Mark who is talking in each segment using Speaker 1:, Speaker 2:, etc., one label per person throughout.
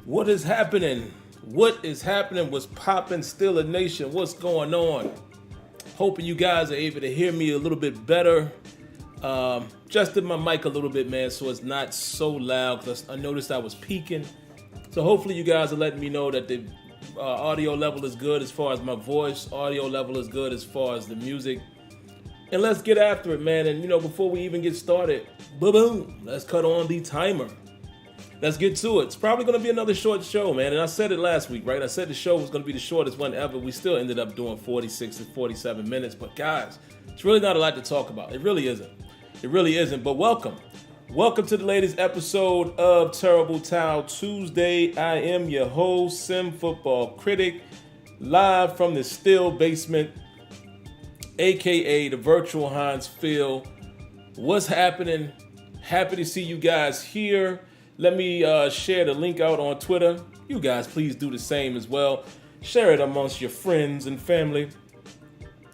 Speaker 1: What is happening? What is happening? What's popping? Steeler Nation, what's going on? Hoping you guys are able to hear me a little bit better. Adjusted my mic a little bit, man, so it's not so loud because I noticed I was peaking. So hopefully you guys are letting me know that the audio level is good as far as my voice. Audio level is good as far as the music. And let's get after it, man. And, before we even get started, boom, let's cut on the timer. Let's get to it. It's probably going to be another short show, man. And I said it last week, right? I said the show was going to be the shortest one ever. We still ended up doing 46 to 47 minutes. But, guys, it's really not a lot to talk about. It really isn't. It really isn't. But welcome. Welcome to the latest episode of Terrible Towel Tuesday. I am your host, SimFBallCritic, live from the Still Basement, a.k.a. the virtual Heinz Field. What's happening? Happy to see you guys here. Let me share the link out on Twitter. You guys please do the same as well. Share it amongst your friends and family,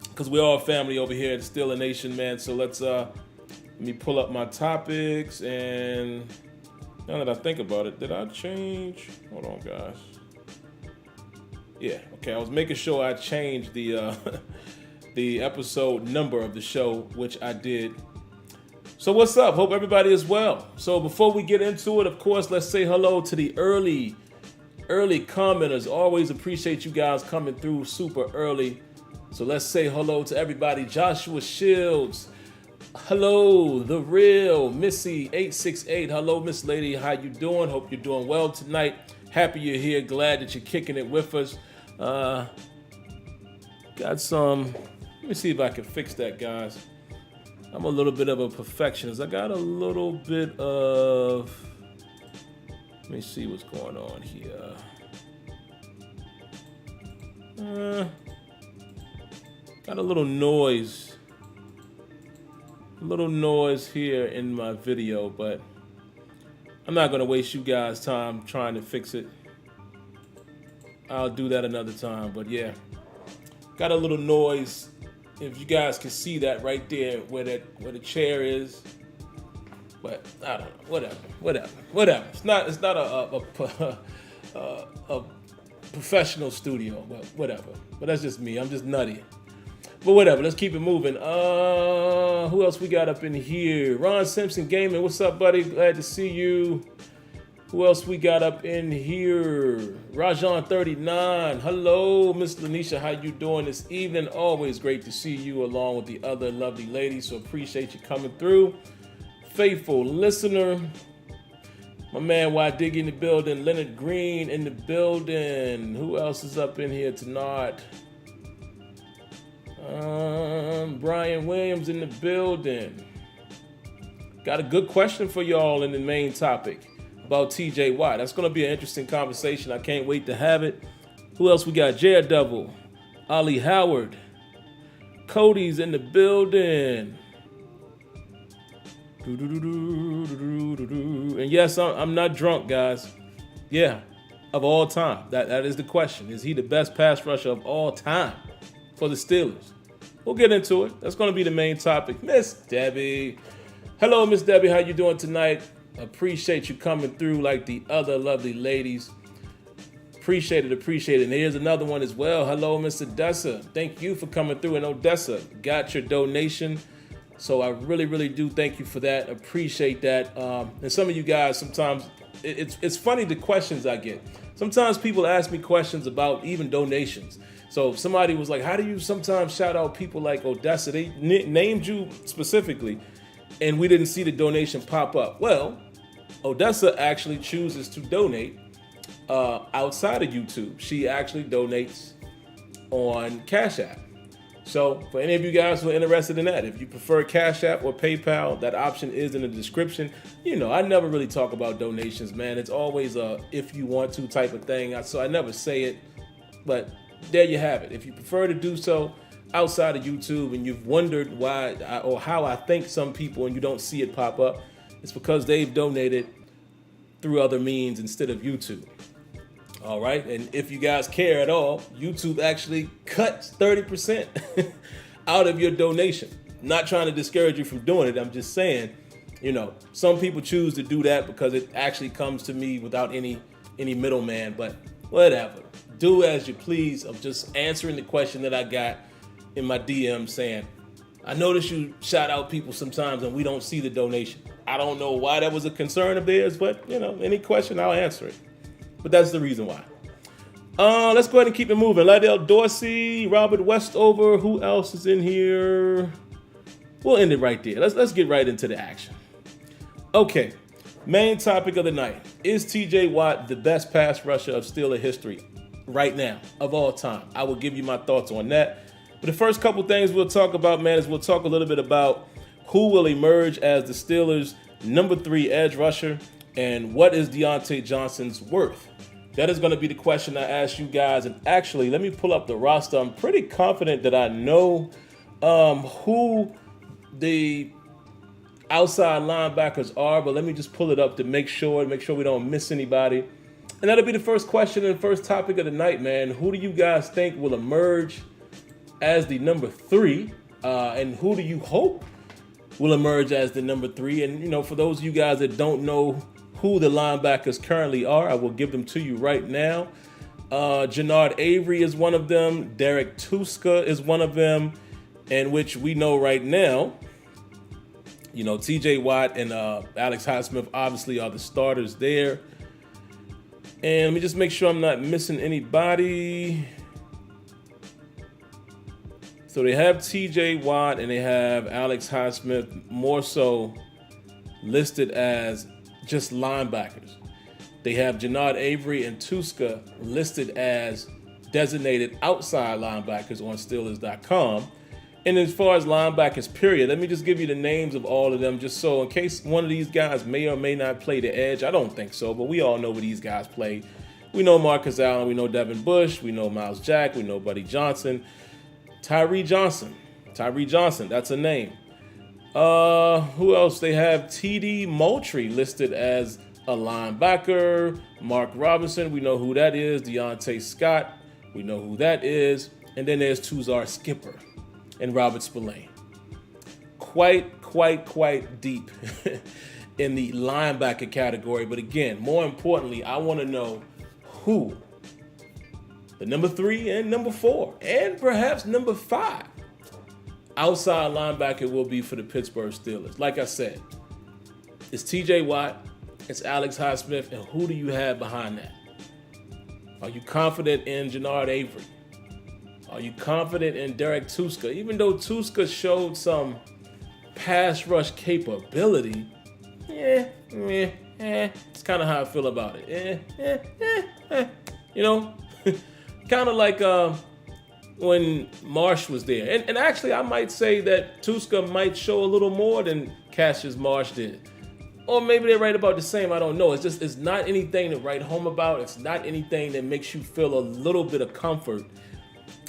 Speaker 1: because we're all family over here at Steeler Nation, man. So let me pull up my topics. And now that I think about it, did I change? Hold on, guys. Yeah, okay. I was making sure I changed the the episode number of the show, which I did. So what's up? Hope everybody is well. So before we get into it, of course, let's say hello to the early commenters. Always appreciate you guys coming through super early. So let's say hello to everybody. Joshua Shields. Hello, The Real. Missy 868. Hello, Miss Lady. How you doing? Hope you're doing well tonight. Happy you're here. Glad that you're kicking it with us. Got some... Let me see if I can fix that, guys. I'm a little bit of a perfectionist. I got a little bit of... Let me see what's going on here. Got a little noise. A little noise here in my video, but I'm not going to waste you guys' time trying to fix it. I'll do that another time, but yeah. Got a little noise. If you guys can see that right there where the chair is, but I don't know. Whatever. It's not a professional studio, but whatever. But that's just me. I'm just nutty. But whatever. Let's keep it moving. Who else we got up in here? Ron Simpson Gaming. What's up, buddy? Glad to see you. Who else we got up in here? Rajon39. Hello, Miss Lanisha. How you doing this evening? Always great to see you along with the other lovely ladies. So appreciate you coming through. Faithful listener. My man Y Diggy in the building. Leonard Green in the building. Who else is up in here tonight? Brian Williams in the building. Got a good question for y'all in the main topic about TJ Watt. That's going to be an interesting conversation. I can't wait to have it. Who else we got? Daredevil, Ollie Howard, Cody's in the building. And yes, I'm not drunk, guys. Yeah, of all time. That is the question. Is he the best pass rusher of all time for the Steelers? We'll get into it. That's going to be the main topic. Miss Debbie. Hello, Miss Debbie. How you doing tonight? Appreciate you coming through like the other lovely ladies. Appreciate it. And here's another one as well. Hello, Miss Odessa. Thank you for coming through. And Odessa, got your donation. So I really, really do thank you for that. Appreciate that. And some of you guys, sometimes it's funny the questions I get. Sometimes people ask me questions about even donations. So if somebody was like, how do you sometimes shout out people like Odessa? They named you specifically, and we didn't see the donation pop up. Well, Odessa actually chooses to donate outside of YouTube. She actually donates on Cash App. So for any of you guys who are interested in that, if you prefer Cash App or PayPal, that option is in the description. I never really talk about donations, man. It's always a if you want to type of thing. So I never say it, but there you have it. If you prefer to do so outside of YouTube and you've wondered why or how I thank some people and you don't see it pop up, it's because they've donated through other means instead of YouTube. All right. And if you guys care at all, YouTube actually cuts 30% out of your donation. Not trying to discourage you from doing it. I'm just saying, some people choose to do that because it actually comes to me without any any middleman, but whatever. Do as you please. I'm just answering the question that I got in my DM saying, I notice you shout out people sometimes and we don't see the donation. I don't know why that was a concern of theirs, but any question, I'll answer it. But that's the reason why. Let's go ahead and keep it moving. Lydell Dorsey, Robert Westover, who else is in here? We'll end it right there. Let's get right into the action. Okay, main topic of the night. Is TJ Watt the best pass rusher of Steeler history right now, of all time? I will give you my thoughts on that. But the first couple things we'll talk about, man, is we'll talk a little bit about who will emerge as the Steelers' number 3 edge rusher and what is Diontae Johnson's worth. That is going to be the question I ask you guys. And actually, let me pull up the roster. I'm pretty confident that I know who the outside linebackers are, but let me just pull it up to make sure we don't miss anybody. And that'll be the first question and the first topic of the night, man. Who do you guys think will emerge as the number 3? And who do you hope will emerge as the number 3? And, for those of you guys that don't know who the linebackers currently are, I will give them to you right now. Jannard Avery is one of them. Derek Tuska is one of them. And which we know right now, TJ Watt and Alex Highsmith obviously are the starters there. And let me just make sure I'm not missing anybody. So they have TJ Watt and they have Alex Highsmith more so listed as just linebackers. They have Jannard Avery and Tuska listed as designated outside linebackers on Steelers.com. And as far as linebackers, period, let me just give you the names of all of them just so in case one of these guys may or may not play the edge. I don't think so, but we all know where these guys play. We know Marcus Allen, we know Devin Bush, we know Miles Jack, we know Buddy Johnson. Tyree Johnson, that's a name. Who else? They have TD Moultrie listed as a linebacker. Mark Robinson, we know who that is. Deontay Scott, we know who that is. And then there's Tuzar Skipper and Robert Spillane. Quite deep in the linebacker category. But again, more importantly, I want to know who the number 3 and number 4 and perhaps number 5 outside linebacker will be for the Pittsburgh Steelers. Like I said, it's TJ Watt, it's Alex Highsmith, and who do you have behind that? Are you confident in Jannard Avery? Are you confident in Derek Tuska? Even though Tuska showed some pass rush capability, it's kind of how I feel about it. Kind of like when Marsh was there. And actually, I might say that Tuska might show a little more than Cassius Marsh did. Or maybe they're right about the same. I don't know. It's not anything to write home about. It's not anything that makes you feel a little bit of comfort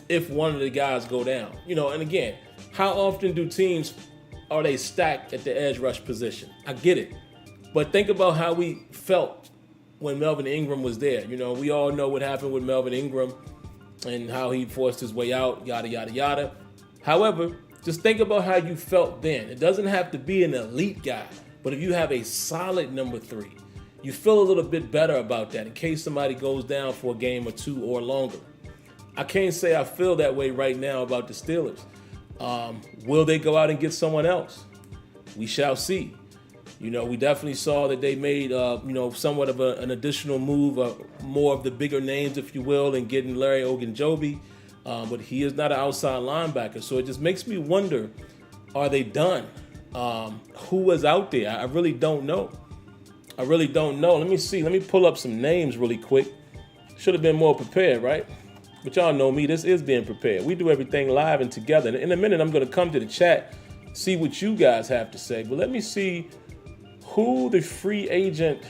Speaker 1: if one of the guys go down. And again, how often do teams, are they stacked at the edge rush position? I get it. But think about how we felt when Melvin Ingram was there. We all know what happened with Melvin Ingram and how he forced his way out, yada, yada, yada. However, just think about how you felt then. It doesn't have to be an elite guy, but if you have a solid number 3, you feel a little bit better about that in case somebody goes down for a game or 2 or longer. I can't say I feel that way right now about the Steelers. Will they go out and get someone else? We shall see. We definitely saw that they made, somewhat of an additional move, more of the bigger names, if you will, in getting Larry Ogunjobi. But he is not an outside linebacker. So it just makes me wonder, are they done? Who was out there? I really don't know. Let me see. Let me pull up some names really quick. Should have been more prepared, right? But y'all know me. This is being prepared. We do everything live and together. In a minute, I'm going to come to the chat, see what you guys have to say. But let me see who the free agent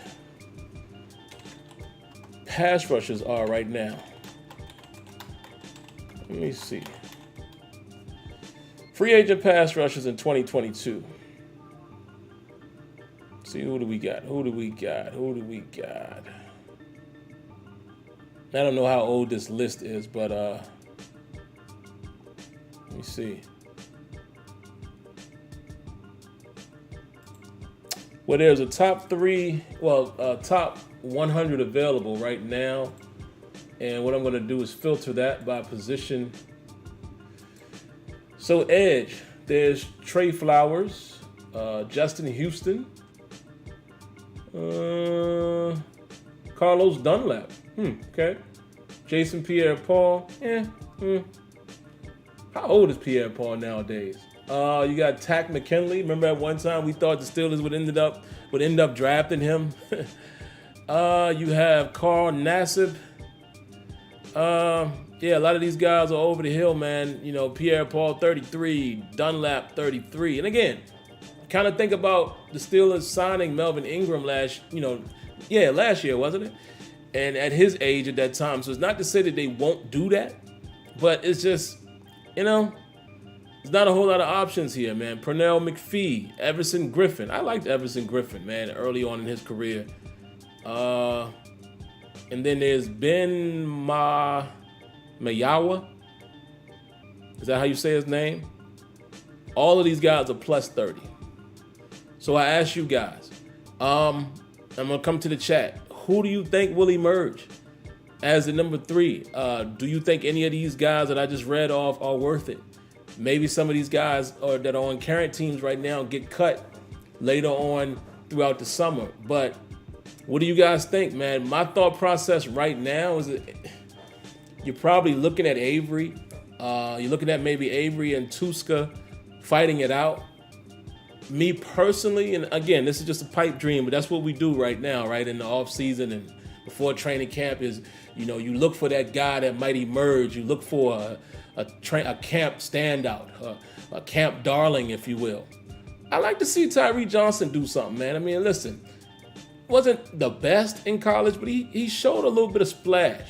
Speaker 1: pass rushers are right now. Let me see. Free agent pass rushers in 2022. See, who do we got? I don't know how old this list is, but let me see. Well, there's a top Ep.100 available right now. And what I'm going to do is filter that by position. So edge, there's Trey Flowers, Justin Houston, Carlos Dunlap. Okay. Jason Pierre-Paul. How old is Pierre-Paul nowadays? You got Tack McKinley. Remember at one time we thought the Steelers would end up drafting him. You have Carl Nassib. Yeah, a lot of these guys are over the hill, man. You know, Pierre-Paul 33, Dunlap 33. And again, kind of think about the Steelers signing Melvin Ingram last year, wasn't it? And at his age at that time. So it's not to say that they won't do that, but it's just, there's not a whole lot of options here, man. Pernell McPhee, Everson Griffin. I liked Everson Griffin, man, early on in his career. And then there's Ben Mayawa. Is that how you say his name? All of these guys are plus 30. So I ask you guys, I'm going to come to the chat. Who do you think will emerge as the number 3? Do you think any of these guys that I just read off are worth it? Maybe some of these guys that are on current teams right now get cut later on throughout the summer. But what do you guys think, man? My thought process right now is that you're probably looking at Avery. You're looking at maybe Avery and Tuska fighting it out. Me personally, and again, this is just a pipe dream, but that's what we do right now, right? In the off season and before training camp is, you look for that guy that might emerge. You look for a camp standout, a camp darling, if you will. I like to see Tyree Johnson do something, man. I mean, listen, wasn't the best in college, but he showed a little bit of splash,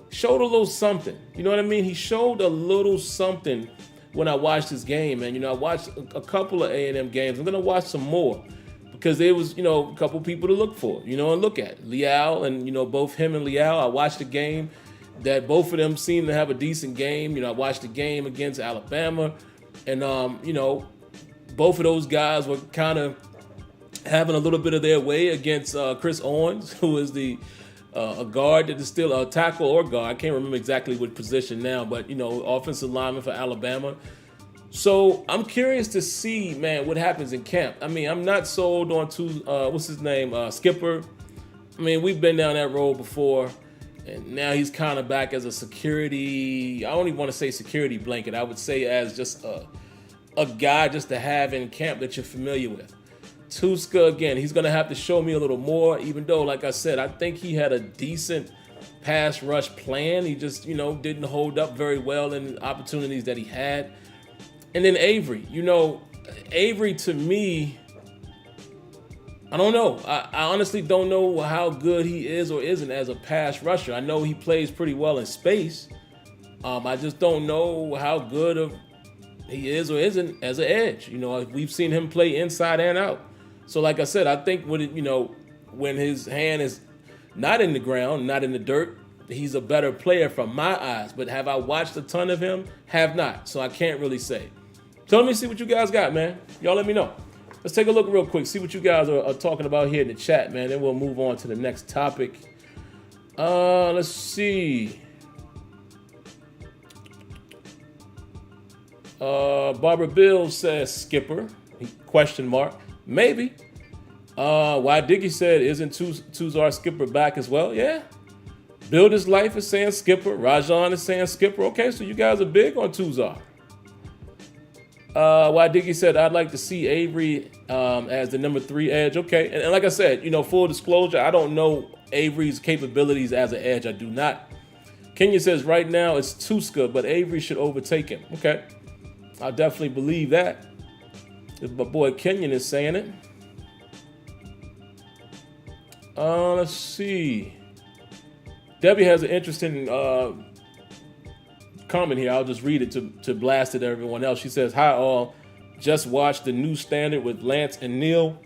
Speaker 1: showed a little something. You know what I mean? He showed a little something when I watched this game, and I watched a couple of A&M games. I'm gonna watch some more because there was a couple people to look for, and look at Leal, and both him and Leal. I watched the game that both of them seemed to have a decent game. I watched the game against Alabama, and both of those guys were kind of having a little bit of their way against Chris Owens, who is a guard that is still a tackle or guard. I can't remember exactly what position now, but offensive lineman for Alabama. So I'm curious to see, man, what happens in camp. I mean, I'm not sold on Skipper. I mean, we've been down that road before, and now he's kind of back as a security. I don't even want to say security blanket. I would say as just a guy just to have in camp that you're familiar with. Tuska, again, he's going to have to show me a little more, even though, like I said, I think he had a decent pass rush plan. He just, didn't hold up very well in opportunities that he had. And then Avery, Avery to me, I don't know. I honestly don't know how good he is or isn't as a pass rusher. I know he plays pretty well in space. I just don't know how good he is or isn't as an edge. We've seen him play inside and out. So like I said, I think when his hand is not in the ground, not in the dirt, he's a better player from my eyes. But have I watched a ton of him? Have not. So I can't really say. So let me see what you guys got, man. Y'all let me know. Let's take a look real quick, see what you guys are talking about here in the chat, man. Then we'll move on to the next topic. Let's see. Barbara Bill says Skipper, question mark. Maybe. Why Diggy said, isn't Tuzar Skipper back as well? Yeah. Build His Life is saying Skipper. Rajan is saying Skipper. Okay, so you guys are big on Tuzar. Why Diggy said, I'd like to see Avery as the number 3 edge. Okay, and like I said, full disclosure, I don't know Avery's capabilities as an edge. I do not. Kenya says, right now it's Tuska, but Avery should overtake him. Okay, I definitely believe that. If my boy Kenyon is saying it. Let's see. Debbie has an interesting comment here. I'll just read it to blast it to everyone else. She says, hi all. Just watched the new standard with Lance and Neil.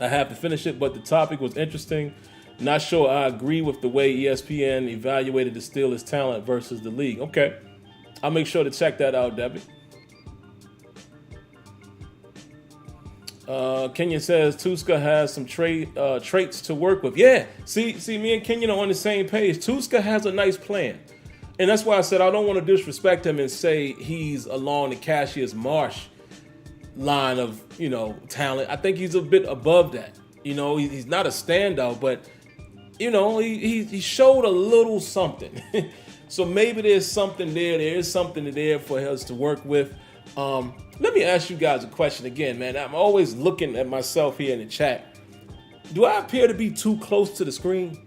Speaker 1: I have to finish it, but the topic was interesting. Not sure I agree with the way ESPN evaluated the Steelers' talent versus the league. Okay. I'll make sure to check that out, Debbie. Kenyon says Tuska has some traits to work with. Yeah, see, me and Kenyon are on the same page. Tuska has a nice plan. And that's why I said I don't want to disrespect him and say he's along the Cassius Marsh line of, talent. I think he's a bit above that. He's not a standout, but, he showed a little something. So maybe there's something there. There is something there for us to work with. Let me ask you guys a question again, man. I'm always looking at myself here in the chat. Do I appear to be too close to the screen?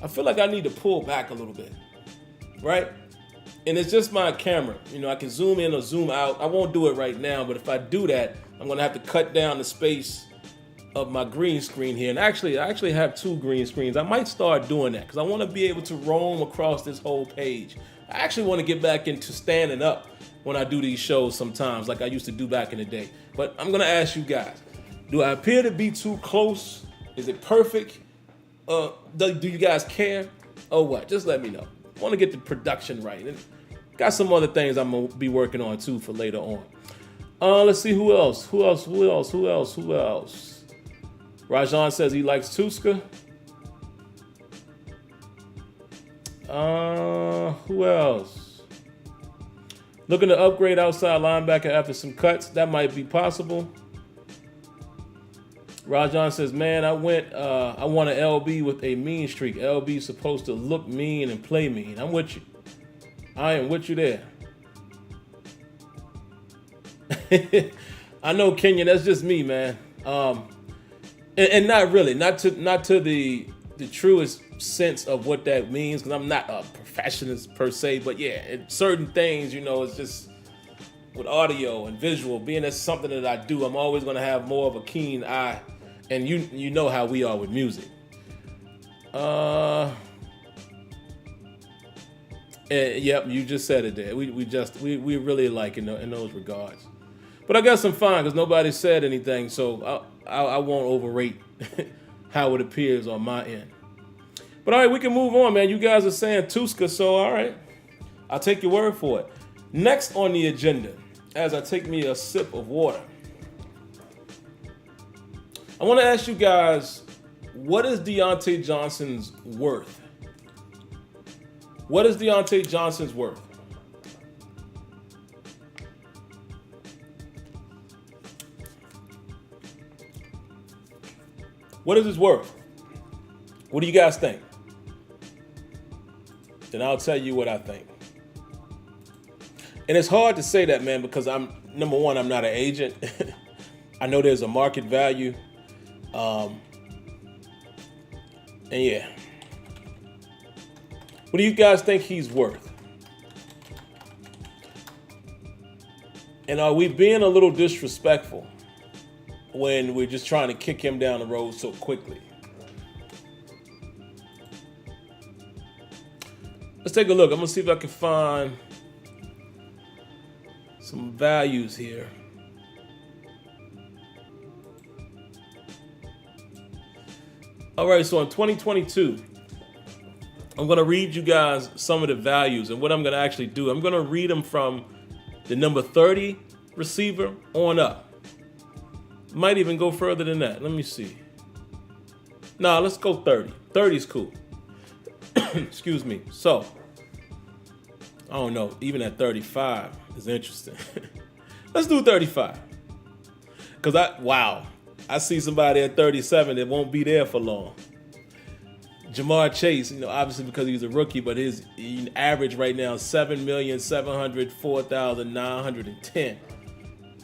Speaker 1: I feel like I need to pull back a little bit, right? And it's just my camera. I can zoom in or zoom out. I won't do it right now, but if I do that, I'm going to have to cut down the space of my green screen here. And I actually have 2 green screens. I might start doing that because I want to be able to roam across this whole page. I actually want to get back into standing up when I do these shows sometimes, like I used to do back in the day. But I'm going to ask you guys, do I appear to be too close? Is it perfect? Do you guys care? Or what? Just let me know. I want to get the production right. And got some other things I'm going to be working on too for later on. Let's see who else. Rajan says he likes Tuska. Who else? Looking to upgrade outside linebacker after some cuts. That might be possible. Rajan says, man, I want an LB with a mean streak. LB supposed to look mean and play mean. I'm with you. I am with you there. I know, Kenyon, that's just me, man. And not really, not to the truest sense of what that means, because I'm not a professionalist per se, but yeah, in certain things, it's just with audio and visual, being that's something that I do, I'm always going to have more of a keen eye, and you know how we are with music. Yep, you just said it there. We really like in those regards. But I got some fun because nobody said anything, so I won't overrate how it appears on my end. But all right, we can move on, man. You guys are saying Tuska, so all right. I'll take your word for it. Next on the agenda, as I take me a sip of water, I want to ask you guys, what is Diontae Johnson's worth? What is Diontae Johnson's worth? What is his worth? What do you guys think? Then I'll tell you what I think. And it's hard to say that, man, because number one, I'm not an agent. I know there's a market value. And yeah. What do you guys think he's worth? And are we being a little disrespectful when we're just trying to kick him down the road so quickly? Let's take a look. I'm going to see if I can find some values here. All right, so in 2022, I'm going to read you guys some of the values. And what I'm going to actually do, I'm going to read them from the number 30 receiver on up. Might even go further than that. Let me see. Nah, let's go 30. 30 is cool. Excuse me. So, I don't know. Even at 35 is interesting. Let's do 35. Because I see somebody at 37 that won't be there for long. Jamar Chase, obviously because he's a rookie, but his average right now is 7,704,910.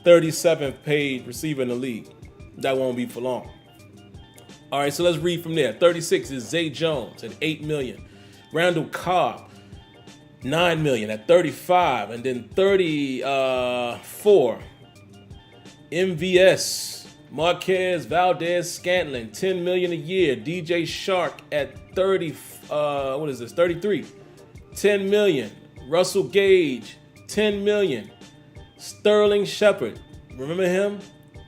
Speaker 1: 37th paid receiver in the league. That won't be for long. All right, so let's read from there. 36 is Zay Jones at $8 million. Randall Cobb, $9 million at 35. And then 34, MVS, Marquez Valdez Scantling, $10 million a year. DJ Shark at 33, $10 million. Russell Gage, $10 million. Sterling Shepard, remember him?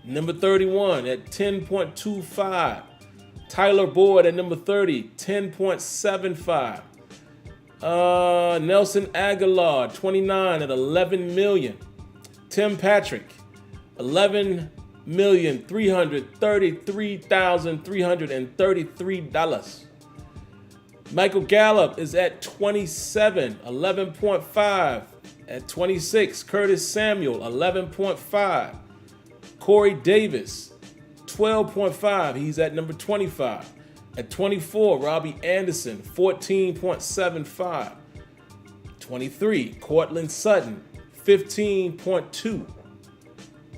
Speaker 1: Number 31 at 10.25. Tyler Boyd at number 30, 10.75. Nelson Aguilar, 29 at $11 million. Tim Patrick, 11 $11,333,333. Michael Gallup is at 27, 11.5. At 26, Curtis Samuel, 11.5. Corey Davis, 12.5. He's at number 25. At 24, Robbie Anderson, 14.75. 23, Cortland Sutton, 15.2.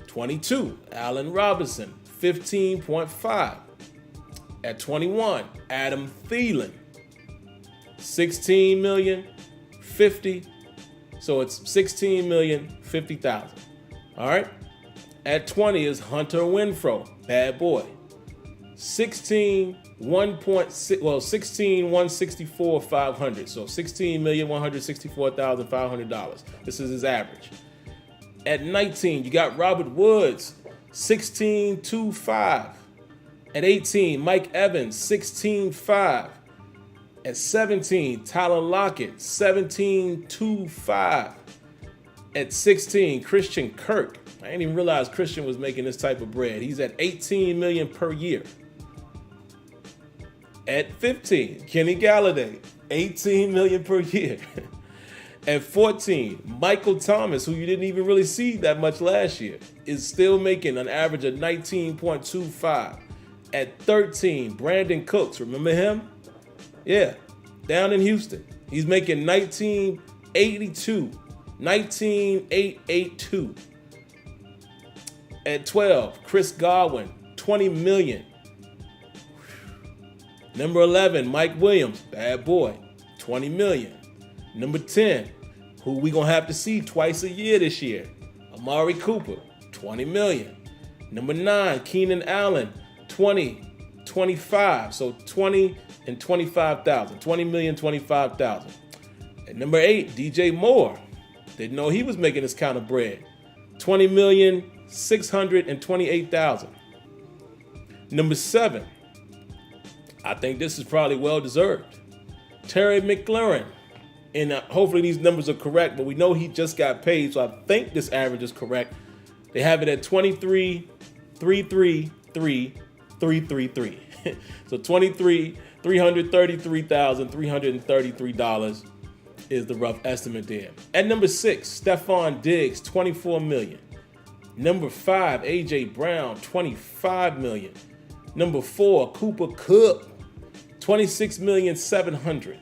Speaker 1: 22, Allen Robinson, 15.5. At 21, Adam Thielen, 16 million, 50. So it's 16,050,000. All right. At 20 is Hunter Renfrow, bad boy. 16,164,500. So $16,164,500. This is his average. At 19, you got Robert Woods, 16,205. At 18, Mike Evans, 16,500. At 17, Tyler Lockett, 17,205. At 16, Christian Kirk. I didn't even realize Christian was making this type of bread. He's at 18 million per year. At 15, Kenny Galladay, 18 million per year. At 14, Michael Thomas, who you didn't even really see that much last year, is still making an average of 19.25. At 13, Brandon Cooks, remember him? Yeah, down in Houston. He's making 19.882. At 12, Chris Godwin, 20 million. Number 11, Mike Williams, bad boy, 20 million. Number 10, who we gonna have to see twice a year this year, Amari Cooper, 20 million. Number 9, Keenan Allen, 25. So 20 and 25,000. 20 million, 25,000. At number 8, DJ Moore. Didn't know he was making this kind of bread. 20,628,000. Number 7, I think this is probably well deserved. Terry McLaurin. And hopefully these numbers are correct, but we know he just got paid, so I think this average is correct. They have it at 23,333,333. So $333,333 is the rough estimate there. At number 6, Stephon Diggs, 24 million. Number 5, AJ Brown, 25 million. Number 4, Cooper Kupp, 26,700,000.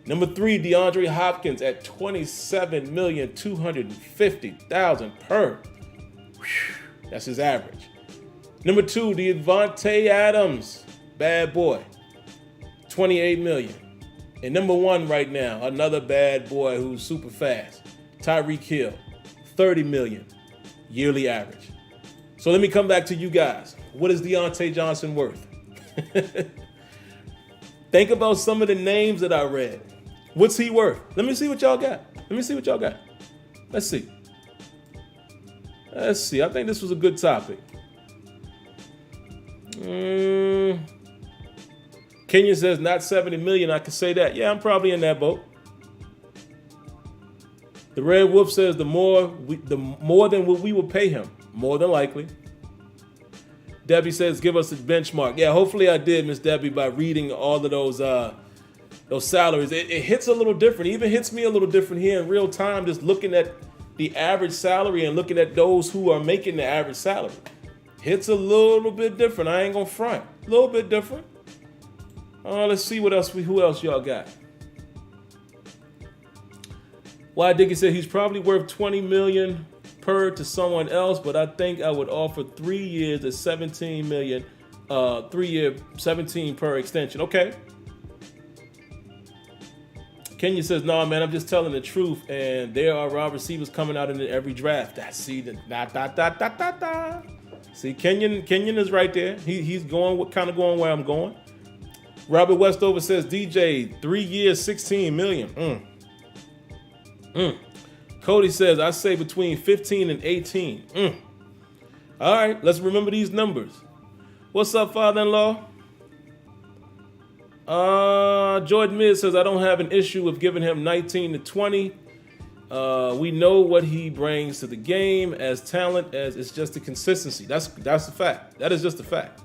Speaker 1: Number 3, DeAndre Hopkins at 27,250,000 per. Whew, that's his average. Number 2, Devontae Adams, bad boy, 28 million. And number 1 right now, another bad boy who's super fast, Tyreek Hill, 30 million yearly average. So let me come back to you guys. What is Diontae Johnson worth? Think about some of the names that I read. What's he worth? Let me see what y'all got. Let's see. I think this was a good topic. Kenya says not 70 million. I can say that. Yeah, I'm probably in that boat. The Red Wolf says the more than what we will pay him, more than likely. Debbie says give us a benchmark. Yeah, hopefully I did, Miss Debbie, by reading all of those salaries. It hits a little different. It even hits me a little different here in real time, just looking at the average salary and looking at those who are making the average salary. Hits a little bit different. I ain't gonna front. A little bit different. Let's see who else y'all got. Why Dickie said he's probably worth 20 million per to someone else, but I think I would offer 3 years at 17 million, 3 year 17 per extension. Okay. Kenya says, no, man, I'm just telling the truth, and there are wide receivers coming out in every draft. See, Kenyon is right there. He's going where I'm going. Robert Westover says, DJ, 3 years, 16 million. Cody says, I say between 15 and 18. All right, let's remember these numbers. What's up, father-in-law? Jordan Miz says, I don't have an issue with giving him 19 to 20. We know what he brings to the game as talent, as it's just the consistency. That's the fact. That is just a fact.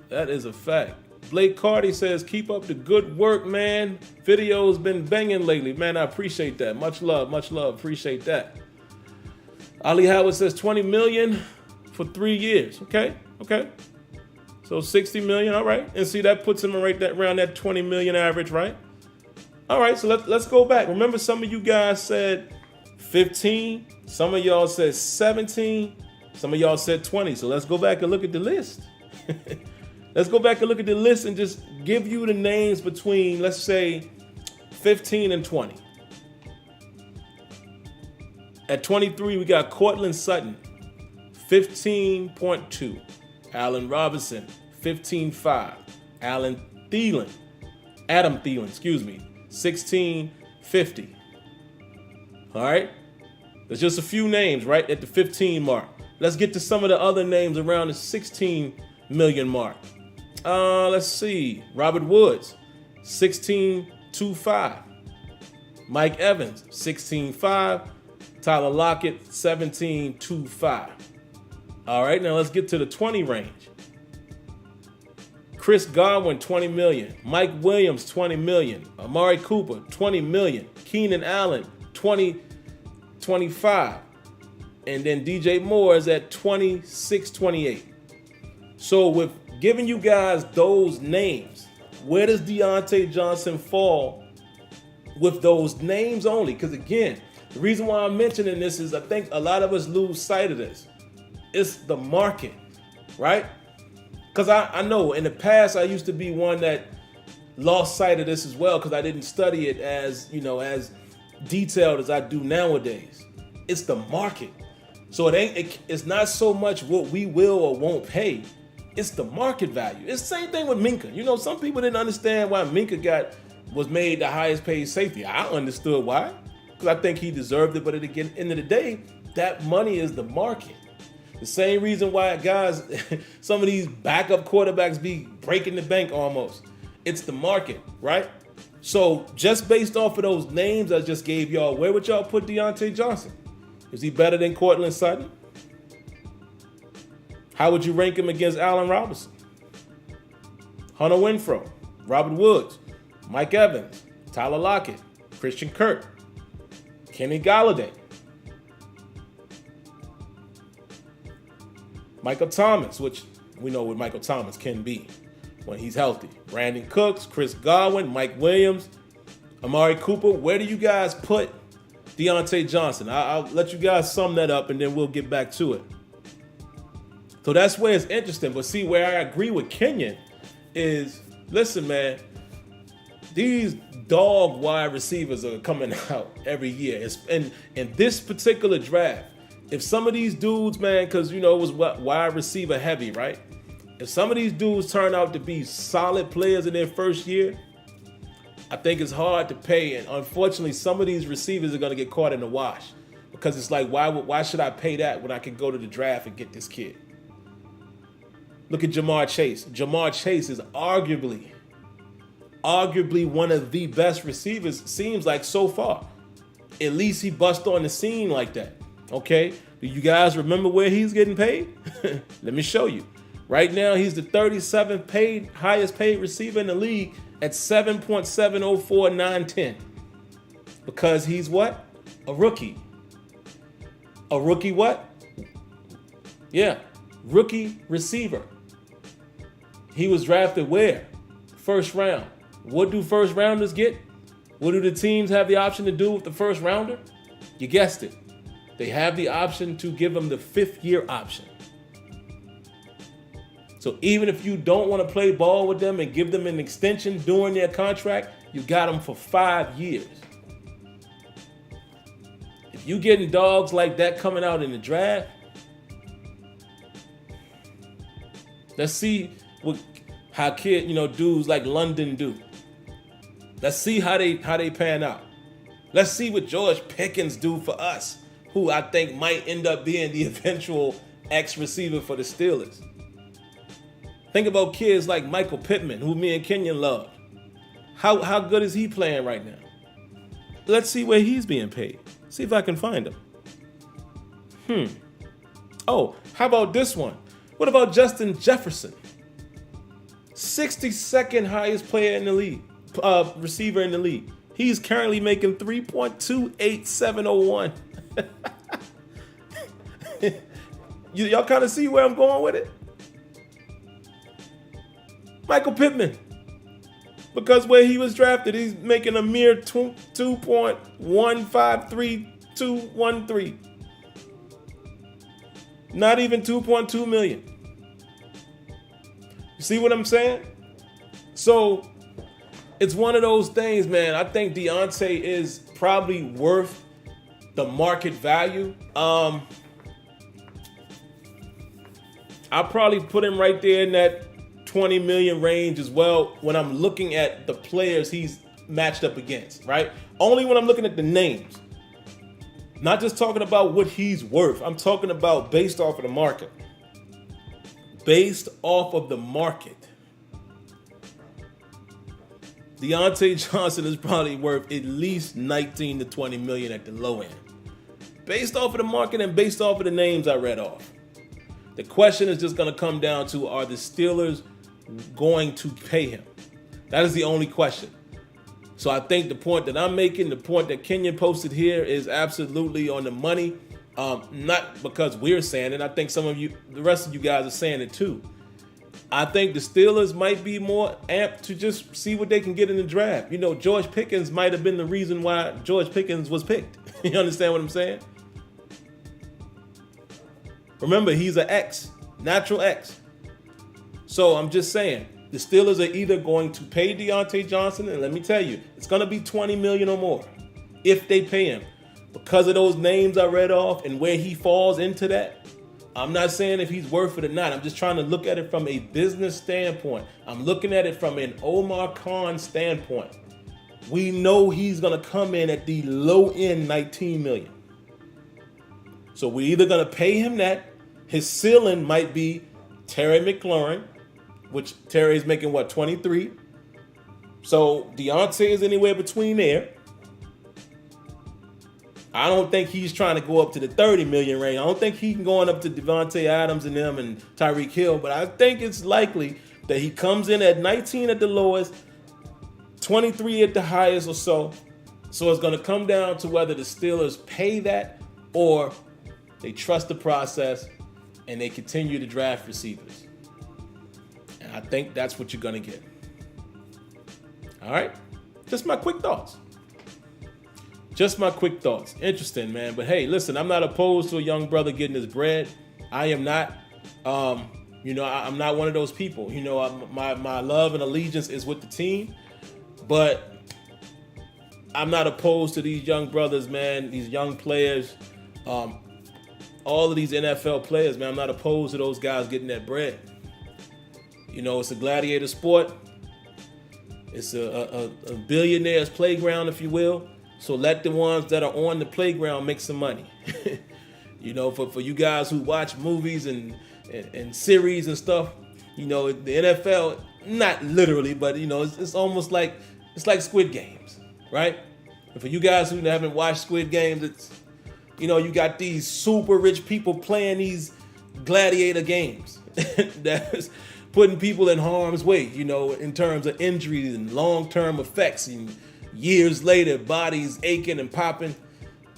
Speaker 1: That is a fact. Blake Carty says, keep up the good work, man. Video's been banging lately. Man, I appreciate that. Much love, much love. Appreciate that. Ali Howard says 20 million for 3 years. Okay. So 60 million, all right. And see, that puts him right around that 20 million average, right? All right, so let's go back. Remember, some of you guys said 15. Some of y'all said 17. Some of y'all said 20. So let's go back and look at the list. Let's go back and look at the list and just give you the names between, let's say, 15 and 20. At 23, we got Cortland Sutton, 15.2. Allen Robinson, 15.5. Adam Thielen, 16.50. All right? There's just a few names right at the 15 mark. Let's get to some of the other names around the 16 million mark. Let's see. Robert Woods, 16.25. Mike Evans, 16.5. Tyler Lockett, 17.25. All right, now let's get to the 20 range. Chris Godwin, 20 million. Mike Williams, 20 million. Amari Cooper, 20 million. Keenan Allen, 25. And then DJ Moore is at 26.28. So with giving you guys those names, where does Diontae Johnson fall with those names only? Because again, the reason why I'm mentioning this is I think a lot of us lose sight of this. It's the market, right? Because I know in the past I used to be one that lost sight of this as well because I didn't study it as detailed as I do nowadays. It's the market. So it's not so much what we will or won't pay. It's the market value. It's the same thing with Minkah. Some people didn't understand why Minkah was made the highest paid safety. I understood why, because I think he deserved it. But at the end of the day, that money is the market. The same reason why guys, some of these backup quarterbacks be breaking the bank almost. It's the market, right? So just based off of those names I just gave y'all, where would y'all put Diontae Johnson? Is he better than Cortland Sutton? How would you rank him against Allen Robinson, Hunter Renfrow, Robert Woods, Mike Evans, Tyler Lockett, Christian Kirk, Kenny Golladay, Michael Thomas, which we know what Michael Thomas can be when he's healthy, Brandon Cooks, Chris Godwin, Mike Williams, Amari Cooper. Where do you guys put Diontae Johnson? I'll let you guys sum that up and then we'll get back to it. So that's where it's interesting. But see, where I agree with Kenyon is, listen, man, these dog wide receivers are coming out every year. In this particular draft, if some of these dudes, man, because, it was wide receiver heavy, right? If some of these dudes turn out to be solid players in their first year, I think it's hard to pay. And unfortunately, some of these receivers are going to get caught in the wash because it's like, why should I pay that when I can go to the draft and get this kid? Look at Jamar Chase. Jamar Chase is arguably one of the best receivers, seems like, so far. At least he bust on the scene like that. Okay? Do you guys remember where he's getting paid? Let me show you. Right now, he's the 37th highest paid receiver in the league at $7.704,910. Because he's what? A rookie. A rookie what? Yeah. Rookie receiver. He was drafted where? First round. What do first rounders get? What do the teams have the option to do with the first rounder? You guessed it. They have the option to give them the 5th-year option. So even if you don't want to play ball with them and give them an extension during their contract, you got them for 5 years. If you getting dogs like that coming out in the draft, let's see how dudes like London do. Let's see how they pan out. Let's see what George Pickens do for us, who I think might end up being the eventual ex-receiver for the Steelers. Think about kids like Michael Pittman, who me and Kenyon loved. How good is he playing right now? Let's see where he's being paid. See if I can find him. Oh, how about this one? What about Justin Jefferson? 62nd highest player in the league, receiver in the league. He's currently making $3.28701. Y'all kind of see where I'm going with it? Michael Pittman. Because where he was drafted, he's making a mere 2.153213. Not even 2.2 million. You see what I'm saying? So it's one of those things, man. I think Diontae is probably worth the market value. I'll probably put him right there in that 20 million range as well when I'm looking at the players he's matched up against, right? Only when I'm looking at the names. Not just talking about what he's worth. I'm talking about based off of the market. Based off of the market. Diontae Johnson is probably worth at least 19 to 20 million at the low end. Based off of the market and based off of the names I read off. The question is just going to come down to, are the Steelers going to pay him? That is the only question. So I think the point that I'm making, the point that Kenyon posted here is absolutely on the money. Not because we're saying it. I think some of you, the rest of you guys are saying it too. I think the Steelers might be more amped to just see what they can get in the draft. You know, George Pickens might have been the reason why George Pickens was picked. You understand what I'm saying? Remember, he's an X, natural X. So I'm just saying, the Steelers are either going to pay Diontae Johnson, and let me tell you, it's going to be 20 million or more if they pay him. Because of those names I read off and where he falls into that, I'm not saying if he's worth it or not. I'm just trying to look at it from a business standpoint. I'm looking at it from an Omar Khan standpoint. We know he's going to come in at the low end 19 million. So we're either going to pay him that. His ceiling might be Terry McLaurin, which Terry's making, 23? So Diontae is anywhere between there. I don't think he's trying to go up to the 30 million range. I don't think he can go on up to Devontae Adams and them and Tyreek Hill, but I think it's likely that he comes in at 19 at the lowest, 23 at the highest or so. So it's going to come down to whether the Steelers pay that or they trust the process and they continue to draft receivers. And I think that's what you're going to get. All right? Just my quick thoughts. Interesting, man. But hey, listen, I'm not opposed to a young brother getting his bread. I am not. I'm not one of those people. You know, my love and allegiance is with the team. But I'm not opposed to these young brothers, man, these young players. All of these NFL players, man, I'm not opposed to those guys getting that bread. You know, it's a gladiator sport. It's a billionaire's playground, if you will. So let the ones that are on the playground make some money. You know, for you guys who watch movies and series and stuff, you know, the NFL, not literally, but, you know, it's almost like, it's like Squid Games, right? And for you guys who haven't watched Squid Games, it's, you know, you got these super rich people playing these gladiator games that's putting people in harm's way, you know, in terms of injuries and long-term effects, and years later, bodies aching and popping.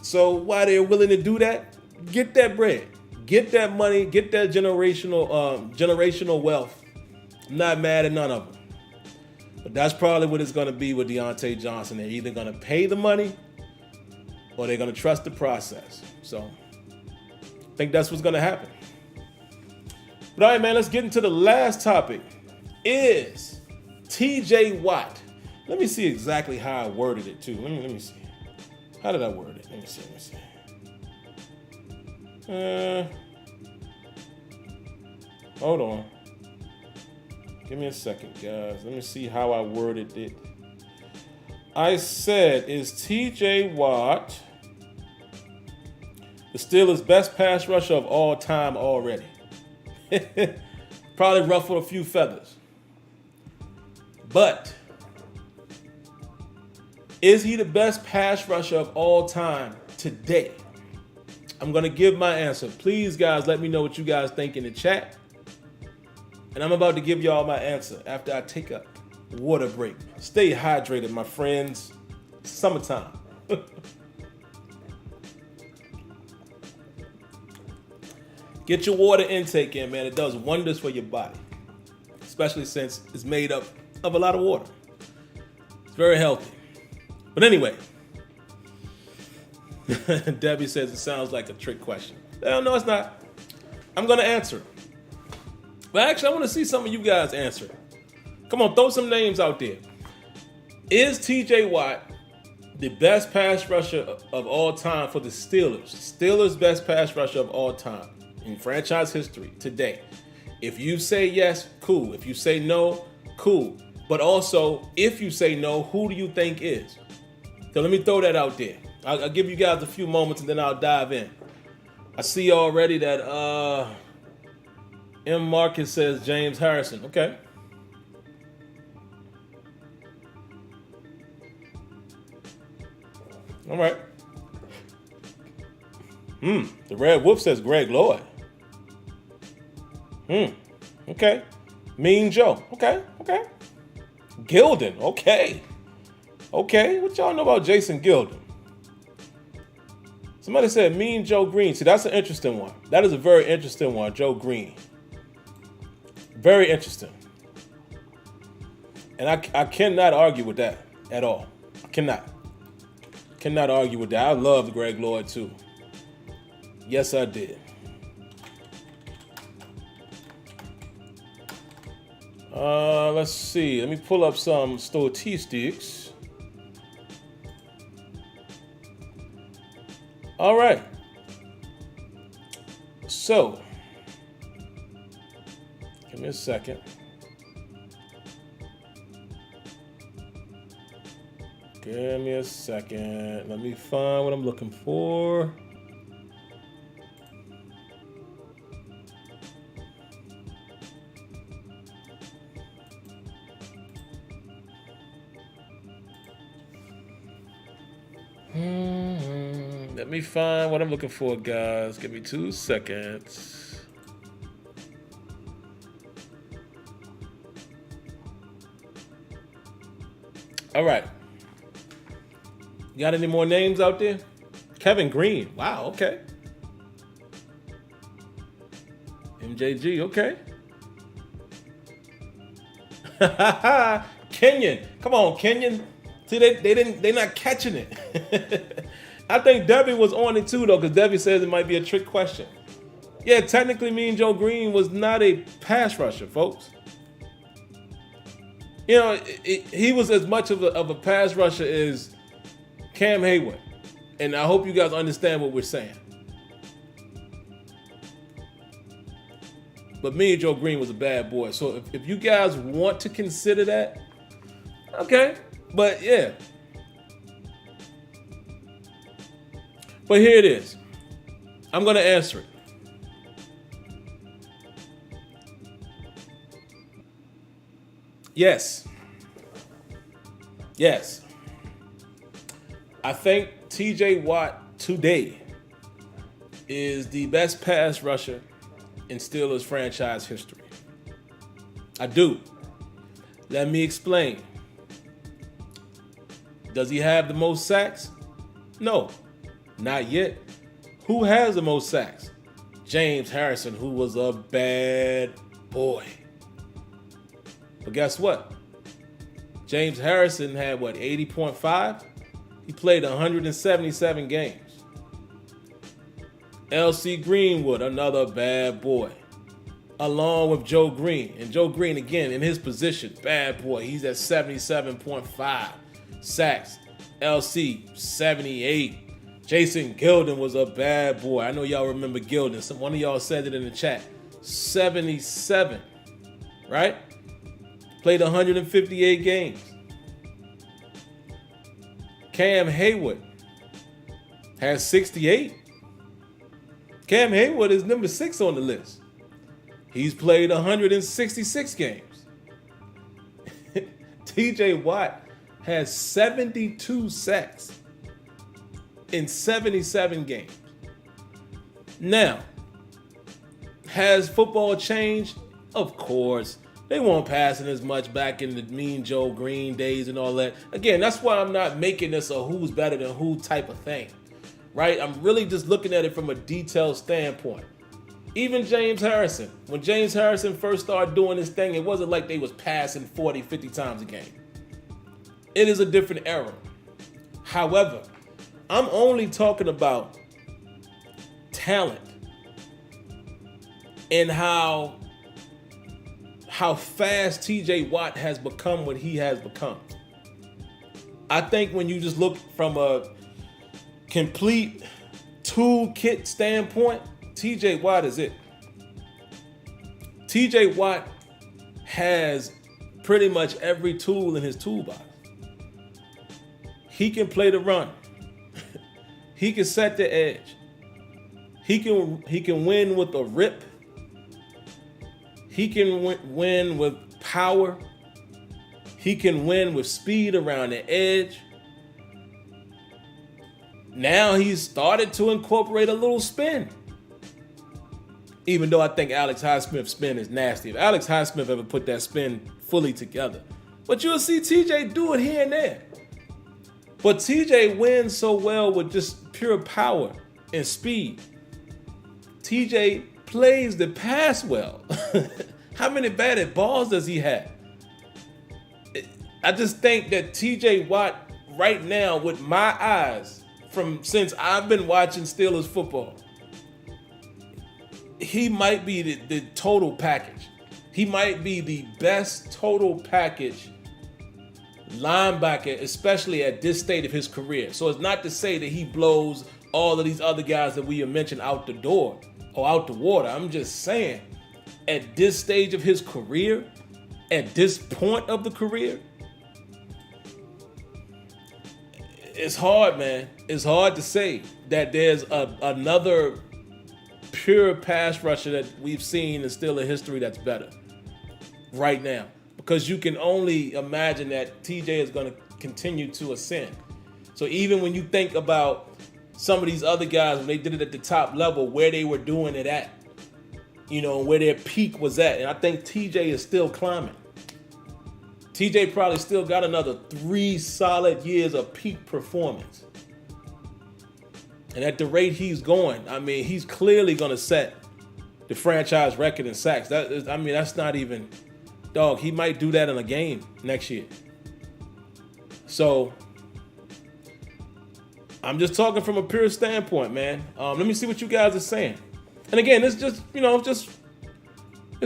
Speaker 1: So while they're willing to do that, get that bread, get that money, get that generational wealth. I'm not mad at none of them. But that's probably what it's going to be with Diontae Johnson. They're either going to pay the money or they're going to trust the process. So I think that's what's going to happen. But all right, man, let's get into the last topic. Is TJ Watt. Let me see exactly how I worded it, too. Let me see. How did I word it? Let me see. Hold on. Give me a second, guys. Let me see how I worded it. I said, is TJ Watt the Steelers' best pass rusher of all time already? Probably ruffled a few feathers. But Is he the best pass rusher of all time today? I'm going to give my answer. Please, guys, let me know what you guys think in the chat. And I'm about to give y'all my answer after I take a water break. Stay hydrated, my friends. Summertime. Get your water intake in, man. It does wonders for your body, especially since it's made up of a lot of water. It's very healthy. But anyway, Debbie says it sounds like a trick question. No, it's not. I'm going to answer it. But actually, I want to see some of you guys answer. Come on, throw some names out there. Is TJ Watt the best pass rusher of all time for the Steelers? Steelers' best pass rusher of all time in franchise history today. If you say yes, cool. If you say no, cool. But also, if you say no, who do you think is? So let me throw that out there. I'll give you guys a few moments and then I'll dive in. I see already that M. Marcus says James Harrison. Okay. All right. The Red Wolf says Greg Lloyd. Okay. Mean Joe. Okay. Gilden. Okay. What y'all know about Jason Gilden? Somebody said Mean Joe Green. See, that's an interesting one. That is a very interesting one, Joe Green. Very interesting. And I cannot argue with that at all. I cannot argue with that. I loved Greg Lloyd too. Yes, I did. Let's see. Let me pull up some statistics. All right. So, give me a second. Let me find what I'm looking for. Let me find what I'm looking for, guys. Give me 2 seconds. All right. You got any more names out there? Kevin Green. Wow, okay. MJG, okay. Kenyon. Come on, Kenyon. See, they're not catching it. I think Debbie was on it too, though, because Debbie says it might be a trick question. Yeah, technically, Mean Joe Green was not a pass rusher, folks. You know, he was as much of a pass rusher as Cam Hayward. And I hope you guys understand what we're saying. But Mean Joe Green was a bad boy. So if you guys want to consider that, okay. But yeah. But here it is. I'm going to answer it. Yes. I think TJ Watt today is the best pass rusher in Steelers franchise history. I do. Let me explain. Does he have the most sacks? No, not yet. Who has the most sacks? James Harrison, who was a bad boy. But guess what? James Harrison had, 80.5? He played 177 games. L.C. Greenwood, another bad boy. Along with Joe Green. And Joe Green, again, in his position, bad boy. He's at 77.5 sacks. L.C., 78. Jason Gilden was a bad boy. I know y'all remember Gilden. One of y'all said it in the chat. 77, right? Played 158 games. Cam Hayward has 68. Cam Hayward is number 6 on the list. He's played 166 games. TJ Watt has 72 sacks in 77 games. Now, has football changed? Of course. They weren't passing as much back in the Mean Joe Green days and all that. Again, that's why I'm not making this a who's better than who type of thing, right? I'm really just looking at it from a detailed standpoint. Even James Harrison, when James Harrison first started doing this thing, it wasn't like they was passing 40, 50 times a game. It is a different era. However, I'm only talking about talent and how fast TJ Watt has become what he has become. I think when you just look from a complete toolkit standpoint, TJ Watt is it. TJ Watt has pretty much every tool in his toolbox. He can play the run. He can set the edge. He can win with a rip. He can win with power. He can win with speed around the edge. Now he's started to incorporate a little spin. Even though I think Alex Highsmith's spin is nasty. If Alex Highsmith ever put that spin fully together. But you'll see TJ do it here and there. But TJ wins so well with just pure power and speed. TJ plays the pass well. How many batted balls does he have? I just think that TJ Watt right now, with my eyes, since I've been watching Steelers football, he might be the total package. He might be the best total package linebacker, especially at this state of his career. So it's not to say that he blows all of these other guys that we have mentioned out the door or out the water. I'm just saying, at this stage of his career, at this point of the career, it's hard, man. It's hard to say that there's another pure pass rusher that we've seen in Steelers history that's better right now. Because you can only imagine that TJ is going to continue to ascend. So even when you think about some of these other guys, when they did it at the top level, where they were doing it at, where their peak was at. And I think TJ is still climbing. TJ probably still got another 3 solid years of peak performance. And at the rate he's going, I mean, he's clearly going to set the franchise record in sacks. That's not even, dog, he might do that in a game next year. So I'm just talking from a pure standpoint, man. Let me see what you guys are saying. And again, this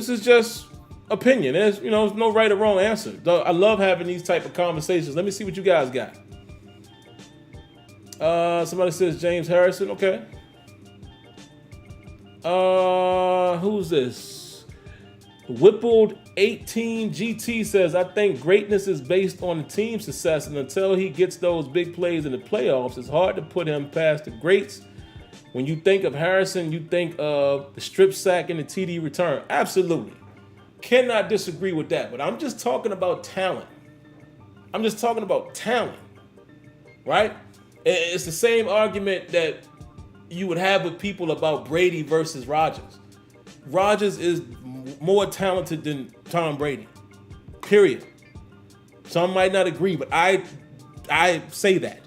Speaker 1: is just opinion. There's no right or wrong answer. I love having these type of conversations. Let me see what you guys got. Somebody says James Harrison. Okay. Who's this? Whippled 18 GT says, I think greatness is based on the team success, and until he gets those big plays in the playoffs, it's hard to put him past the greats. When you think of Harrison, you think of the strip sack and the TD return. Absolutely. Cannot disagree with that, but I'm just talking about talent. Right? It's the same argument that you would have with people about Brady versus Rodgers. Rodgers is more talented than Tom Brady, period. Some might not agree, but I say that.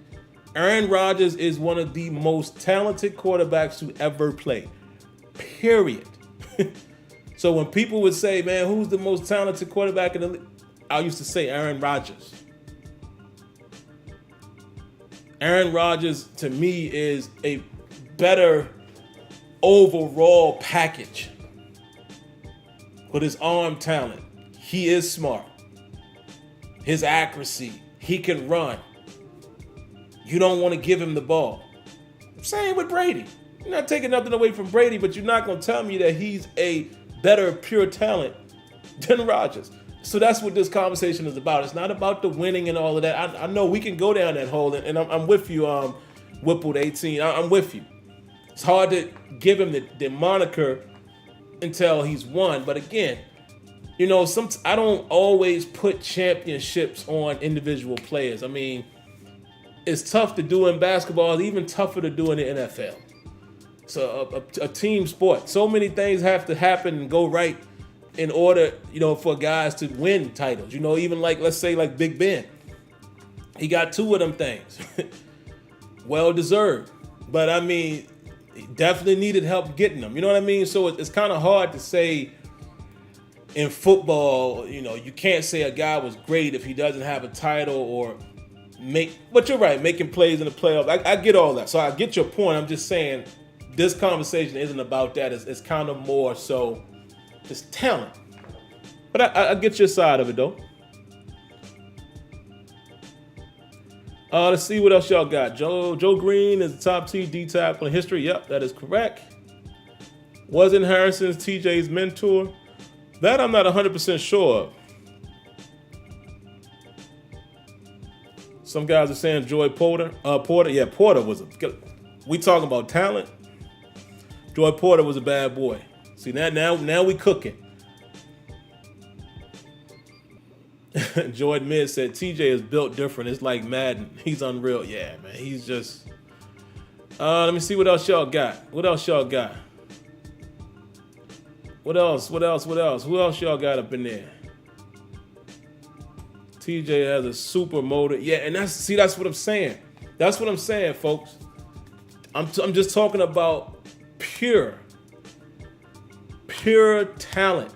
Speaker 1: Aaron Rodgers is one of the most talented quarterbacks to ever play, period. So when people would say, man, who's the most talented quarterback in the league? I used to say Aaron Rodgers. Aaron Rodgers, to me, is a better overall package. With his arm talent, he is smart. His accuracy, he can run. You don't want to give him the ball. Same with Brady. You're not taking nothing away from Brady, but you're not going to tell me that he's a better pure talent than Rodgers. So that's what this conversation is about. It's not about the winning and all of that. I know we can go down that hole, and I'm with you, Whippled 18. I'm with you. It's hard to give him the moniker until he's won. But again, I don't always put championships on individual players. I mean, it's tough to do in basketball. It's even tougher to do in the NFL. So a team sport. So many things have to happen and go right in order, for guys to win titles. Even let's say Big Ben. He got 2 of them things. Well deserved. But I mean, he definitely needed help getting them. You know what I mean? So it's kind of hard to say in football, you can't say a guy was great if he doesn't have a title or but you're right, making plays in the playoffs. I get all that. So I get your point. I'm just saying this conversation isn't about that. It's kind of more so just talent. But I get your side of it, though. Let's see what else y'all got. Joe Green is the top D tackle in history. Yep, that is correct. Wasn't Harrison's TJ's mentor? That I'm not 100% sure of. Some guys are saying Joy Porter. Yeah, Porter was we talking about talent. Joy Porter was a bad boy. See, now we cooking. Jordan Mid said TJ is built different. It's like Madden. He's unreal. Yeah, man. He's just. Let me see what else y'all got. What else? Who else y'all got up in there? TJ has a super motor. Yeah, and that's what I'm saying. That's what I'm saying, folks. I'm just talking about pure talent.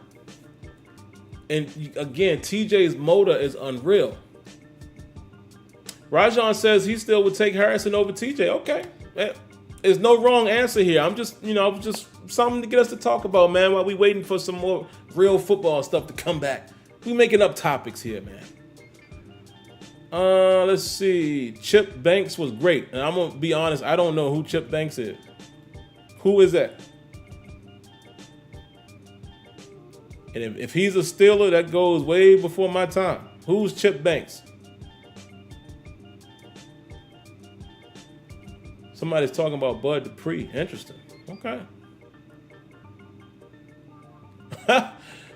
Speaker 1: And again, TJ's motor is unreal. Rajon says he still would take Harrison over TJ. Okay. There's no wrong answer here. I'm just, just something to get us to talk about, man, while we waiting for some more real football stuff to come back. We making up topics here, man. Let's see. Chip Banks was great. And I'm going to be honest, I don't know who Chip Banks is. Who is that? And if he's a Steeler, that goes way before my time. Who's Chip Banks? Somebody's talking about Bud Dupree. Interesting. Okay.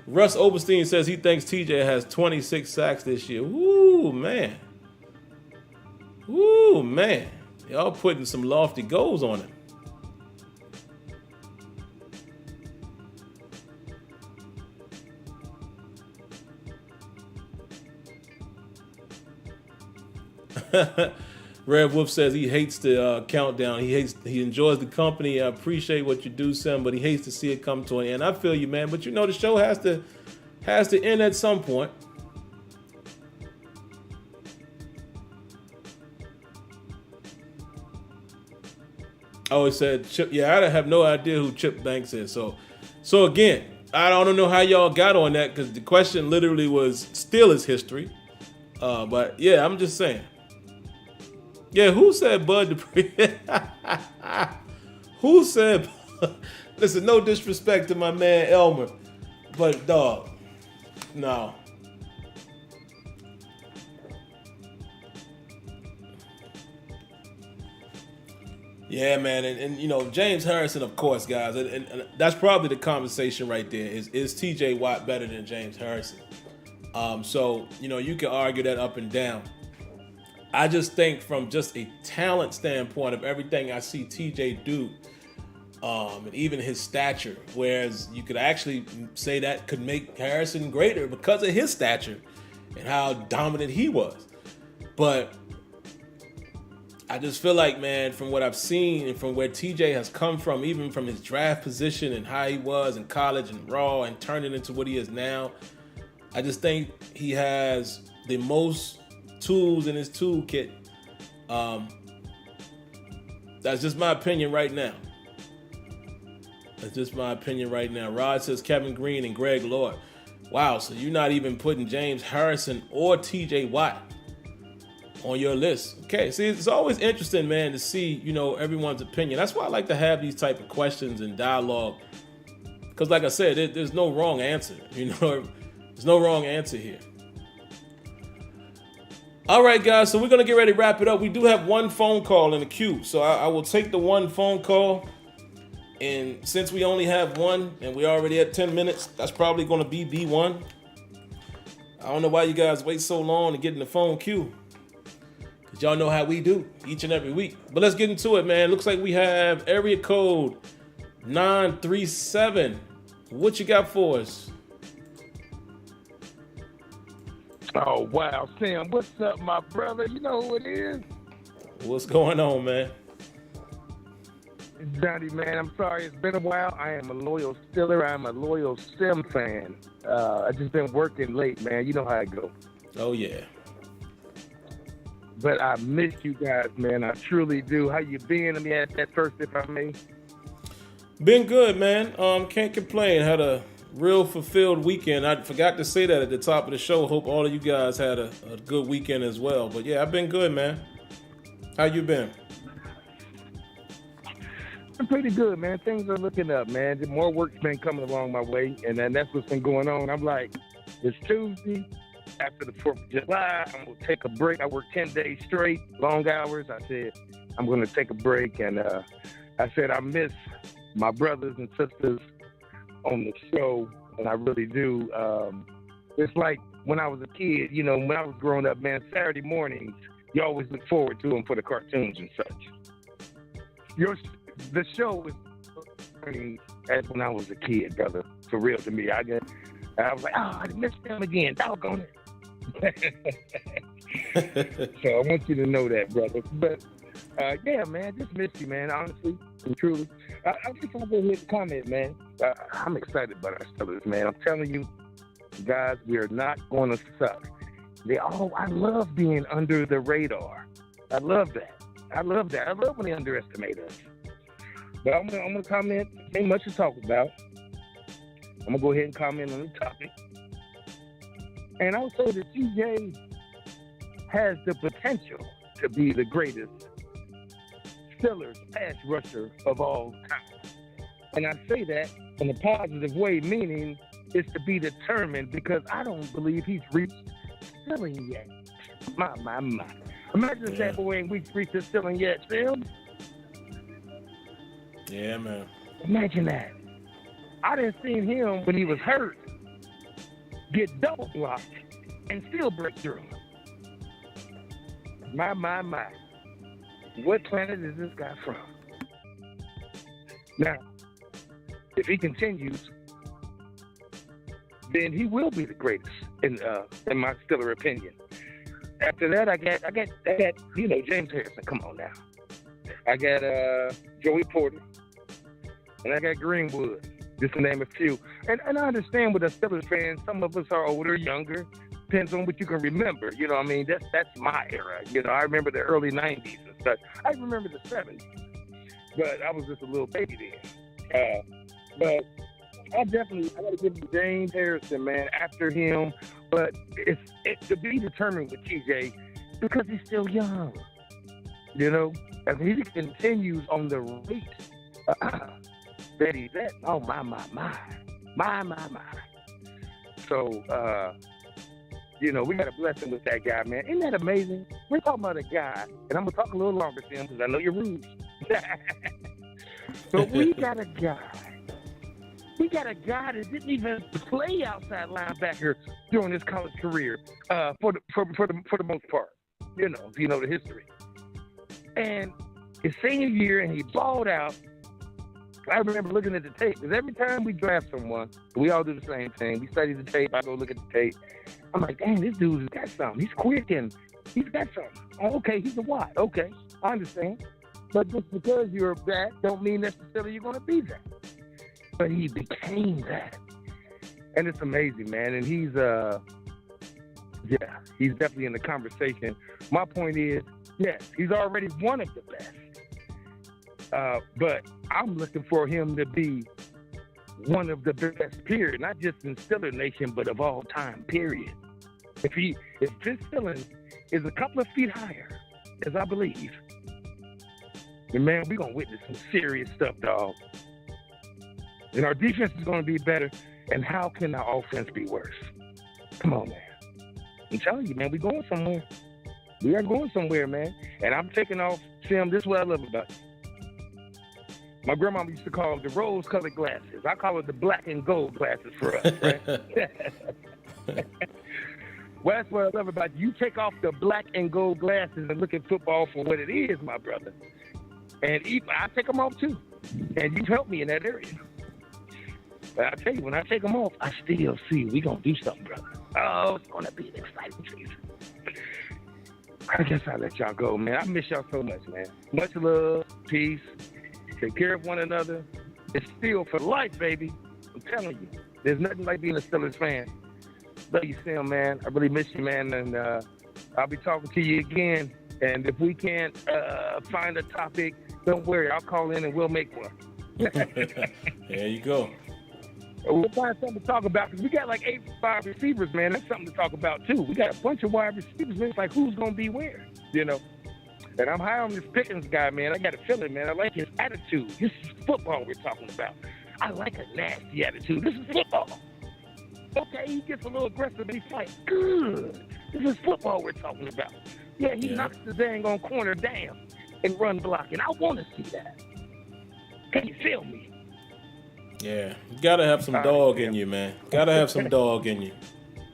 Speaker 1: Russ Oberstein says he thinks TJ has 26 sacks this year. Woo, man. Y'all putting some lofty goals on him. Red Wolf says he hates the countdown. He enjoys the company. I appreciate what you do, Sim, but he hates to see it come to an end. I feel you, man. But the show has to end at some point. Oh, it said Chip. Yeah, I have no idea who Chip Banks is. So again, I don't know how y'all got on that because the question literally was Steelers history. But yeah, I'm just saying. Yeah, who said Bud Dupree? Who said? Listen, no disrespect to my man Elmer, but dog, no. Yeah, man, and James Harrison, of course, guys, and that's probably the conversation right there. Is T.J. Watt better than James Harrison? So you can argue that up and down. I just think from just a talent standpoint of everything I see TJ do, and even his stature, whereas you could actually say that could make Harrison greater because of his stature and how dominant he was. But I just feel like, man, from what I've seen and from where TJ has come from, even from his draft position and how he was in college and raw and turning into what he is now, I just think he has the most tools in his toolkit. That's just my opinion right now. Rod says Kevin Green and Greg Lloyd. Wow, so you're not even putting James Harrison or TJ Watt on your list. Okay, see, it's always interesting, man, to see, everyone's opinion. That's why I like to have these type of questions and dialogue. Because like I said, there's no wrong answer. There's no wrong answer here. All right, guys, so we're going to get ready to wrap it up. We do have one phone call in the queue, so I will take the one phone call. And since we only have one and we're already at 10 minutes, that's probably going to be B1. I don't know why you guys wait so long to get in the phone queue. Because y'all know how we do each and every week. But let's get into it, man. Looks like we have area code 937. What you got for us?
Speaker 2: Oh, wow, Sam, what's up, my brother? You know who it is?
Speaker 1: What's going on, man?
Speaker 2: Johnny, man, I'm sorry. It's been a while. I am a loyal Steeler. I'm a loyal Sim fan. I just been working late, man. You know how it goes.
Speaker 1: Oh, yeah.
Speaker 2: But I miss you guys, man. I truly do. How you been? Let me ask that first, if I may.
Speaker 1: Been good, man. Can't complain. Had a real fulfilled weekend. I forgot to say that at the top of the show. Hope all of you guys had a good weekend as well. But yeah, I've been good, man. How you been?
Speaker 2: I'm pretty good, man. Things are looking up, man. More work's been coming along my way, and then that's what's been going on. I'm like, it's Tuesday. After the 4th of July, I'm going to take a break. I worked 10 days straight, long hours. I said, I'm going to take a break, and I said, I miss my brothers and sisters on the show, and I really do. It's like when I was a kid, you know, when I was growing up, man, Saturday mornings, you always look forward to them for the cartoons and such. The show was as when I was a kid, brother. For real to me. I was like, oh, I missed them again. Doggone it. So I want you to know that, brother. But yeah, man, just miss you, man, honestly and truly. I just want to hit a comment, man. I'm excited about our Steelers, man. I'm telling you, guys, we are not going to suck. I love being under the radar. I love that. I love when they underestimate us. But I'm gonna comment. Ain't much to talk about. I'm gonna go ahead and comment on the topic. And also that TJ has the potential to be the greatest Steelers pass rusher of all time. And I say that in a positive way, meaning it's to be determined, because I don't believe he's reached ceiling yet. My. Imagine if that boy ain't reached his ceiling yet, Phil.
Speaker 1: Yeah, man.
Speaker 2: Imagine that. I didn't see him when he was hurt get double blocked and still break through. My. What planet is this guy from? Now, if he continues, then he will be the greatest in my Steeler opinion. After that, I got James Harrison. Come on now. I got Joey Porter, and I got Greenwood, just to name a few. And I understand with the Steelers fans, some of us are older, younger, depends on what you can remember. You know what I mean? That's my era. You know, I remember the early 90s and stuff. I remember the 70s, but I was just a little baby then. But I got to give you James Harrison, man, after him. But it's to be determined with TJ because he's still young. You know, if he continues on the rate that he's at, oh, my. So, you know, we got a blessing with that guy, man. Isn't that amazing? We're talking about a guy, and I'm going to talk a little longer, Tim, because I know you're rude. But we got a guy that didn't even play outside linebacker during his college career, for the most part. You know, if you know the history. And his senior year, and he balled out. I remember looking at the tape, because every time we draft someone, we all do the same thing. We study the tape. I go look at the tape. I'm like, dang, this dude's got something. He's quick and he's got something. Oh, okay, he's a what? Okay, I understand. But just because you're that don't mean necessarily you're going to be that. But he became that. And it's amazing, man. And he's definitely in the conversation. My point is, yes, he's already one of the best. But I'm looking for him to be one of the best, period. Not just in Steeler Nation, but of all time, period. If his ceiling is a couple of feet higher, as I believe, then, man, we're going to witness some serious stuff, dog. And our defense is going to be better. And how can our offense be worse? Come on, man. I'm telling you, man, we're going somewhere. We are going somewhere, man. And I'm taking off, Tim, this is what I love about it. My grandma used to call it the rose-colored glasses. I call it the black and gold glasses for us, right? Well, that's what I love about you. You take off the black and gold glasses and look at football for what it is, my brother. And I take them off too. And you help me in that area. But I tell you, when I take them off, I still see we going to do something, brother. Oh, it's going to be an exciting season. I guess I'll let y'all go, man. I miss y'all so much, man. Much love, peace. Take care of one another. It's still for life, baby. I'm telling you. There's nothing like being a Steelers fan. Love you, Sim, man. I really miss you, man. And I'll be talking to you again. And if we can't find a topic, don't worry. I'll call in and we'll make one.
Speaker 1: There you go.
Speaker 2: We'll find something to talk about because we got like 8 wide receivers, man. That's something to talk about, too. We got a bunch of wide receivers, man. It's like who's going to be where, you know? And I'm high on this Pickens guy, man. I got a feeling, man. I like his attitude. This is football we're talking about. I like a nasty attitude. This is football. Okay, he gets a little aggressive, but he's like, good. This is football we're talking about. Yeah, he knocks the dang on corner down and run blocking. I want to see that. Can you feel me?
Speaker 1: Yeah, you got to have some dog in you, man. Got to have some dog in you.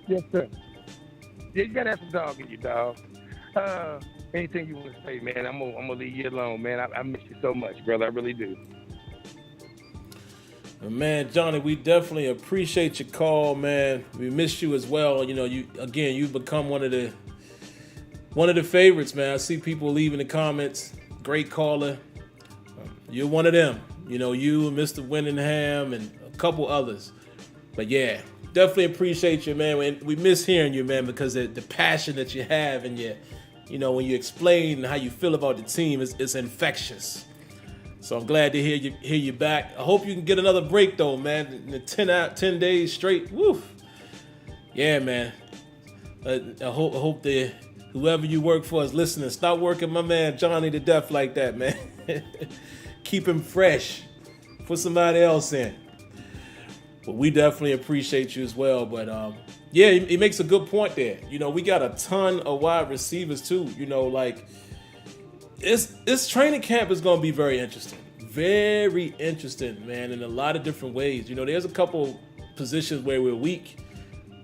Speaker 2: Yes, sir. Yeah, you got to have some dog in you, dog. Anything you want to say, man, I'm gonna leave you alone, man. I miss you so much, brother. I really do.
Speaker 1: Man, Johnny, we definitely appreciate your call, man. We miss you as well. You know, you've become one of the favorites, man. I see people leaving the comments. Great caller. You're one of them. You know, you and Mr. Winningham and a couple others. But yeah, definitely appreciate you, man. We miss hearing you, man, because the passion that you have and you know, when you explain how you feel about the team, it's infectious. So I'm glad to hear you back. I hope you can get another break though, man. In the 10 days straight. Woo. Yeah, man. I hope that whoever you work for is listening. Stop working my man Johnny to death like that, man. Keep him fresh. Put somebody else in. But we definitely appreciate you as well. But yeah, he makes a good point there. You know, we got a ton of wide receivers too. You know, like this training camp is going to be very interesting. Very interesting, man, in a lot of different ways. You know, there's a couple positions where we're weak.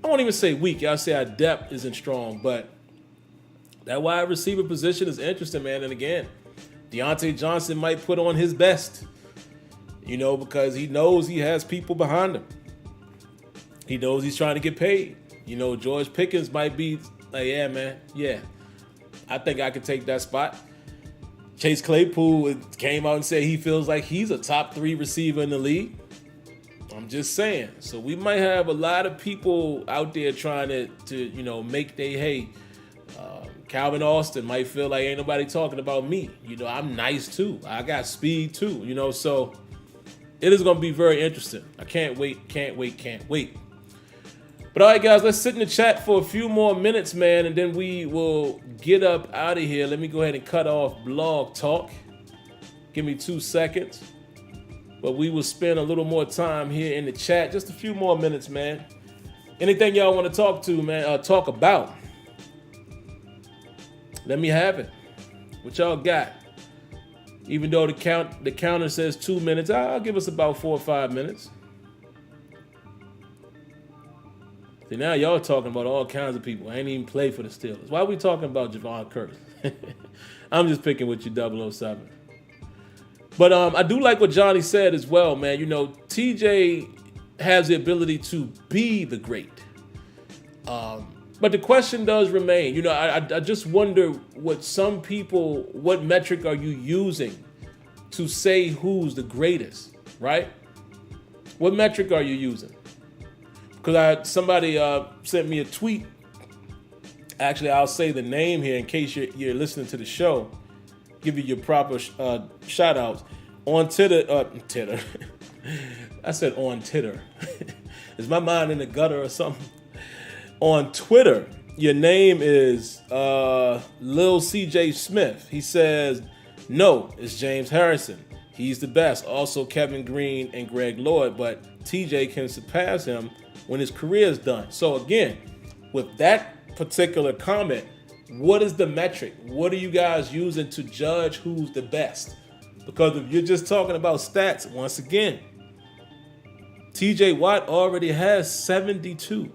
Speaker 1: I won't even say weak. I'll say our depth isn't strong. But that wide receiver position is interesting, man. And again, Diontae Johnson might put on his best. You know, because he knows he has people behind him. He knows he's trying to get paid. You know, George Pickens might be like, yeah, man, yeah, I think I could take that spot. Chase Claypool came out and said he feels like he's a top 3 receiver in the league. I'm just saying. So we might have a lot of people out there trying to you know, make their hay. Calvin Austin might feel like ain't nobody talking about me. You know, I'm nice too. I got speed too. You know, so it is going to be very interesting. I can't wait. But all right, guys, let's sit in the chat for a few more minutes, man, and then we will get up out of here. Let me go ahead and cut off Blog Talk. Give me 2 seconds. But we will spend a little more time here in the chat. Just a few more minutes, man. Anything y'all want to talk about, let me have it. What y'all got? Even though the counter says 2 minutes, I'll give us about 4 or 5 minutes. See, now y'all talking about all kinds of people. I ain't even play for the Steelers. Why are we talking about Javon Curse? I'm just picking with you, 007. But I do like what Johnny said as well, man. You know, TJ has the ability to be the great. But the question does remain. You know, I just wonder what metric are you using to say who's the greatest, right? What metric are you using? Because somebody sent me a tweet. Actually, I'll say the name here in case you're listening to the show. Give you your proper shout outs. On Titter. I said on Titter. Is my mind in the gutter or something? On Twitter, your name is Lil CJ Smith. He says, no, it's James Harrison. He's the best. Also Kevin Green and Greg Lloyd, but TJ can surpass him when his career is done. So again, with that particular comment, what is the metric? What are you guys using to judge who's the best? Because if you're just talking about stats, once again, TJ Watt already has 72.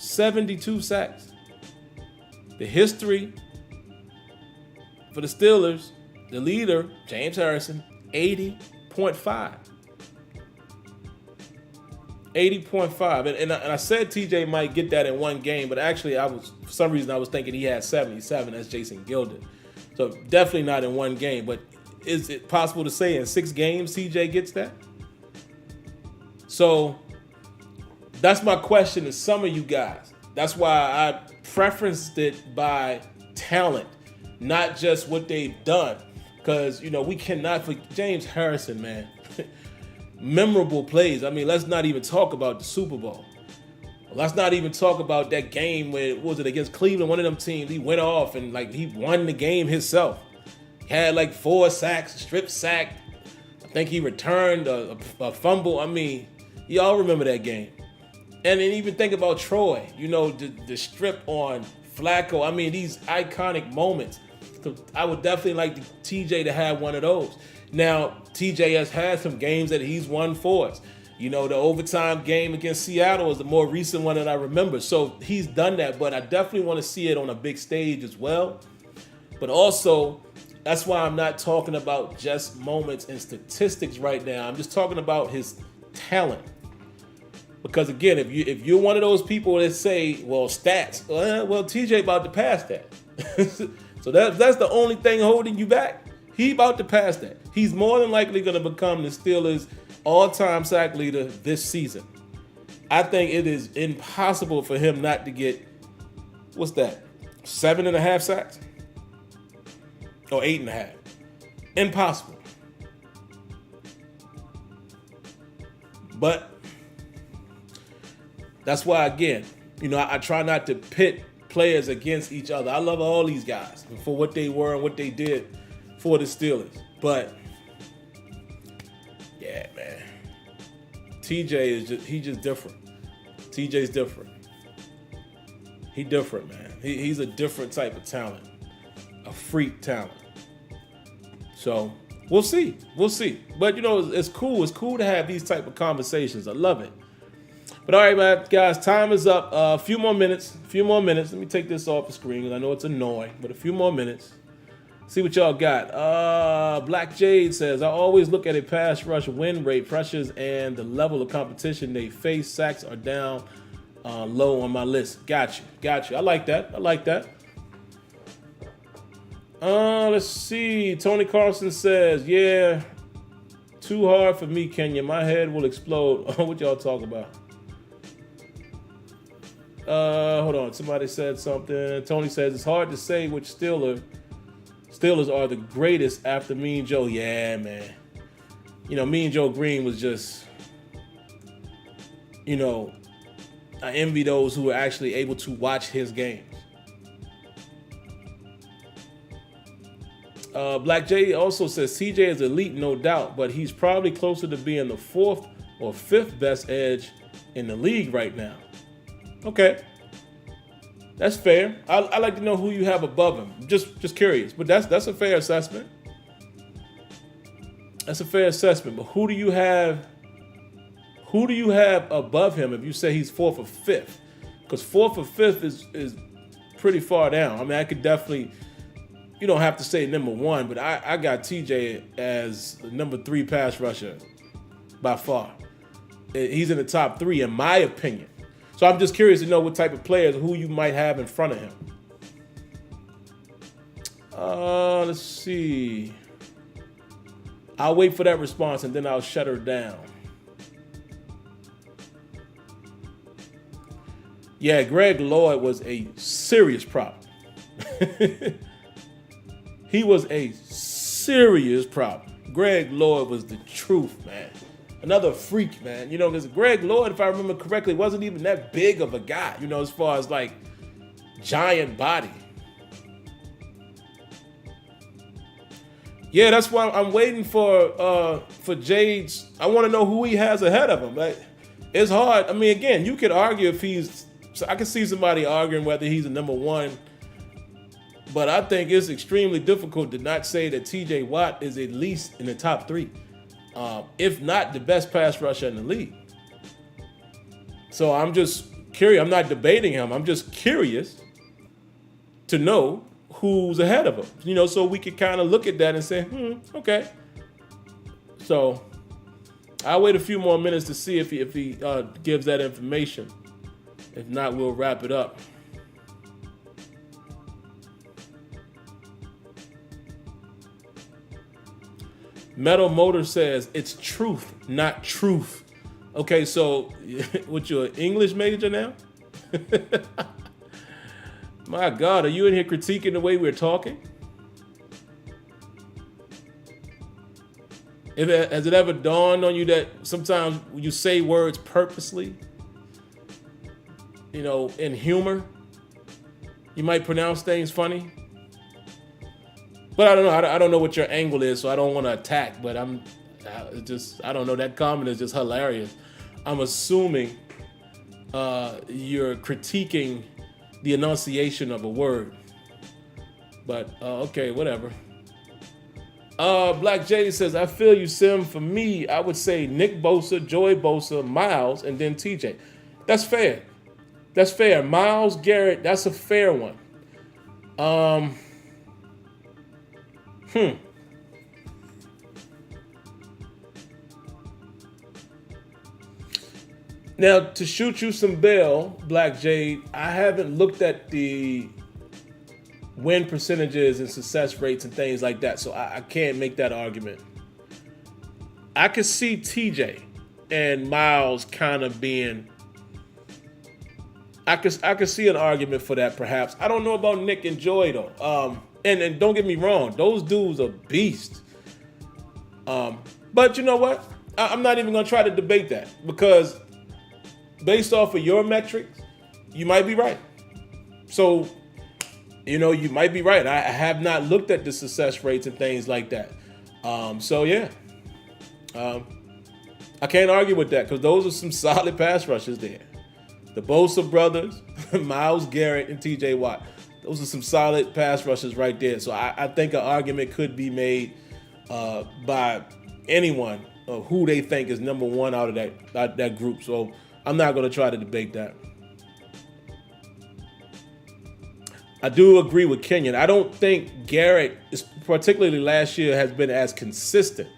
Speaker 1: 72 sacks. The history for the Steelers, the leader, James Harrison, 80.5. 80.5. And I said TJ might get that in one game, but actually for some reason I was thinking he had 77 as Jason Gilded. So definitely not in one game, but is it possible to say in 6 games TJ gets that? So that's my question to some of you guys. That's why I preferenced it by talent, not just what they've done. Because, we cannot forget James Harrison, man. Memorable plays. I mean, let's not even talk about the Super Bowl. Let's not even talk about that game where, was it against Cleveland, one of them teams, he went off and he won the game himself. He had 4 sacks, strip sack. I think he returned a fumble. I mean, y'all remember that game. And then even think about Troy, the strip on Flacco. I mean, these iconic moments. So I would definitely like TJ to have one of those. Now, TJ has had some games that he's won for us. The overtime game against Seattle is the more recent one that I remember. So he's done that, but I definitely want to see it on a big stage as well. But also, that's why I'm not talking about just moments and statistics right now. I'm just talking about his talent. Because again, if you're one of those people that say, well, stats, well, TJ about to pass that. So that's the only thing holding you back. He about to pass that. He's more than likely going to become the Steelers' all-time sack leader this season. I think it is impossible for him not to get, 7.5 sacks? Or 8.5. Impossible. But that's why, again, I try not to pit players against each other. I love all these guys for what they were and what they did for the Steelers. But yeah, man, TJ is he's just different. TJ's different. He different, man. He's a different type of talent, a freak talent. So we'll see. But it's cool. It's cool to have these type of conversations. I love it. But all right, man, guys, time is up. A few more minutes. Let me take this off the screen because I know it's annoying, but a few more minutes. See what y'all got. Black Jade says, I always look at a pass rush win rate, pressures, and the level of competition they face. Sacks are down low on my list. Got you. I like that. Let's see. Tony Carlson says, yeah, too hard for me, Kenya. My head will explode. What y'all talk about? Hold on. Somebody said something. Tony says it's hard to say which Steelers are the greatest after Mean Joe. Yeah, man. Mean Joe Green was just, I envy those who are actually able to watch his games. Black J also says CJ is elite, no doubt, but he's probably closer to being the 4th or 5th best edge in the league right now. Okay, that's fair. I like to know who you have above him. Just curious, but that's a fair assessment. But who do you have above him if you say he's 4th or 5th? Because 4th or 5th is pretty far down. I mean, I could definitely. You don't have to say number 1, but I got TJ as the number 3 pass rusher by far. He's in the top 3 in my opinion. So I'm just curious to know what type of players, who you might have in front of him. Let's see. I'll wait for that response and then I'll shut her down. Yeah, Greg Lloyd was a serious problem. He was a serious problem. Greg Lloyd was the truth, man. Another freak, man. Because Greg Lloyd, if I remember correctly, wasn't even that big of a guy, as far as giant body. Yeah, that's why I'm waiting for Jade's. I want to know who he has ahead of him. It's hard. I mean, again, you could argue if he's. So I can see somebody arguing whether he's a number 1. But I think it's extremely difficult to not say that TJ Watt is at least in the top 3. If not the best pass rusher in the league. So I'm just curious. I'm not debating him. I'm just curious to know who's ahead of him. So we could kind of look at that and say, okay. So I'll wait a few more minutes to see if he gives that information. If not, we'll wrap it up. Metal Motor says it's truth, not truth. Okay, so what, you're an English major now? My God, are you in here critiquing the way we're talking? Has it ever dawned on you that sometimes you say words purposely? In humor, you might pronounce things funny. But I don't know. I don't know what your angle is, so I don't want to attack. But I don't know. That comment is just hilarious. I'm assuming you're critiquing the enunciation of a word. But okay, whatever. Black JD says, I feel you, Sim. For me, I would say Nick Bosa, Joey Bosa, Miles, and then TJ. That's fair. That's fair. Miles Garrett, that's a fair one. Now, to shoot you some bail, Black Jade, I haven't looked at the win percentages and success rates and things like that, so I can't make that argument. I could see TJ and Miles kind of being... I could see an argument for that, perhaps. I don't know about Nick and Joy, though. And don't get me wrong, those dudes are beasts. But you know what? I'm not even going to try to debate that, because based off of your metrics, you might be right. So, you might be right. I have not looked at the success rates and things like that. So, yeah. I can't argue with that, because those are some solid pass rushers there. The Bosa brothers, Myles Garrett and TJ Watt. Those are some solid pass rushers right there. So I think an argument could be made by anyone of who they think is number one out of that group. So I'm not going to try to debate that. I do agree with Kenyon. I don't think Garrett, particularly last year, has been as consistent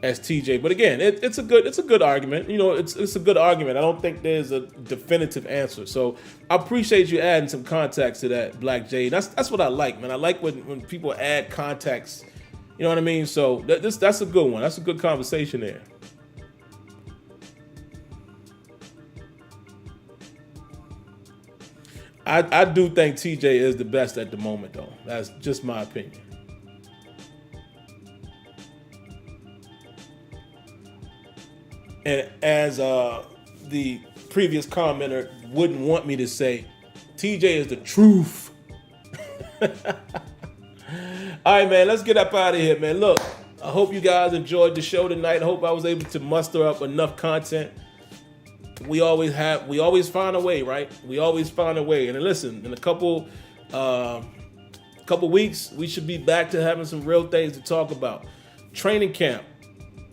Speaker 1: as TJ. But again, it's a good argument. It's a good argument. I don't think there's a definitive answer. So I appreciate you adding some context to that, Black Jade. That's what I like, man. I like when people add context. You know what I mean? So that's a good one. That's a good conversation there. I do think TJ is the best at the moment, though. That's just my opinion. And as the previous commenter wouldn't want me to say, TJ is the truth. All right, man, let's get up out of here, man. Look, I hope you guys enjoyed the show tonight. I hope I was able to muster up enough content. We always find a way, right? We always find a way. And listen, in a couple weeks, we should be back to having some real things to talk about. Training camp.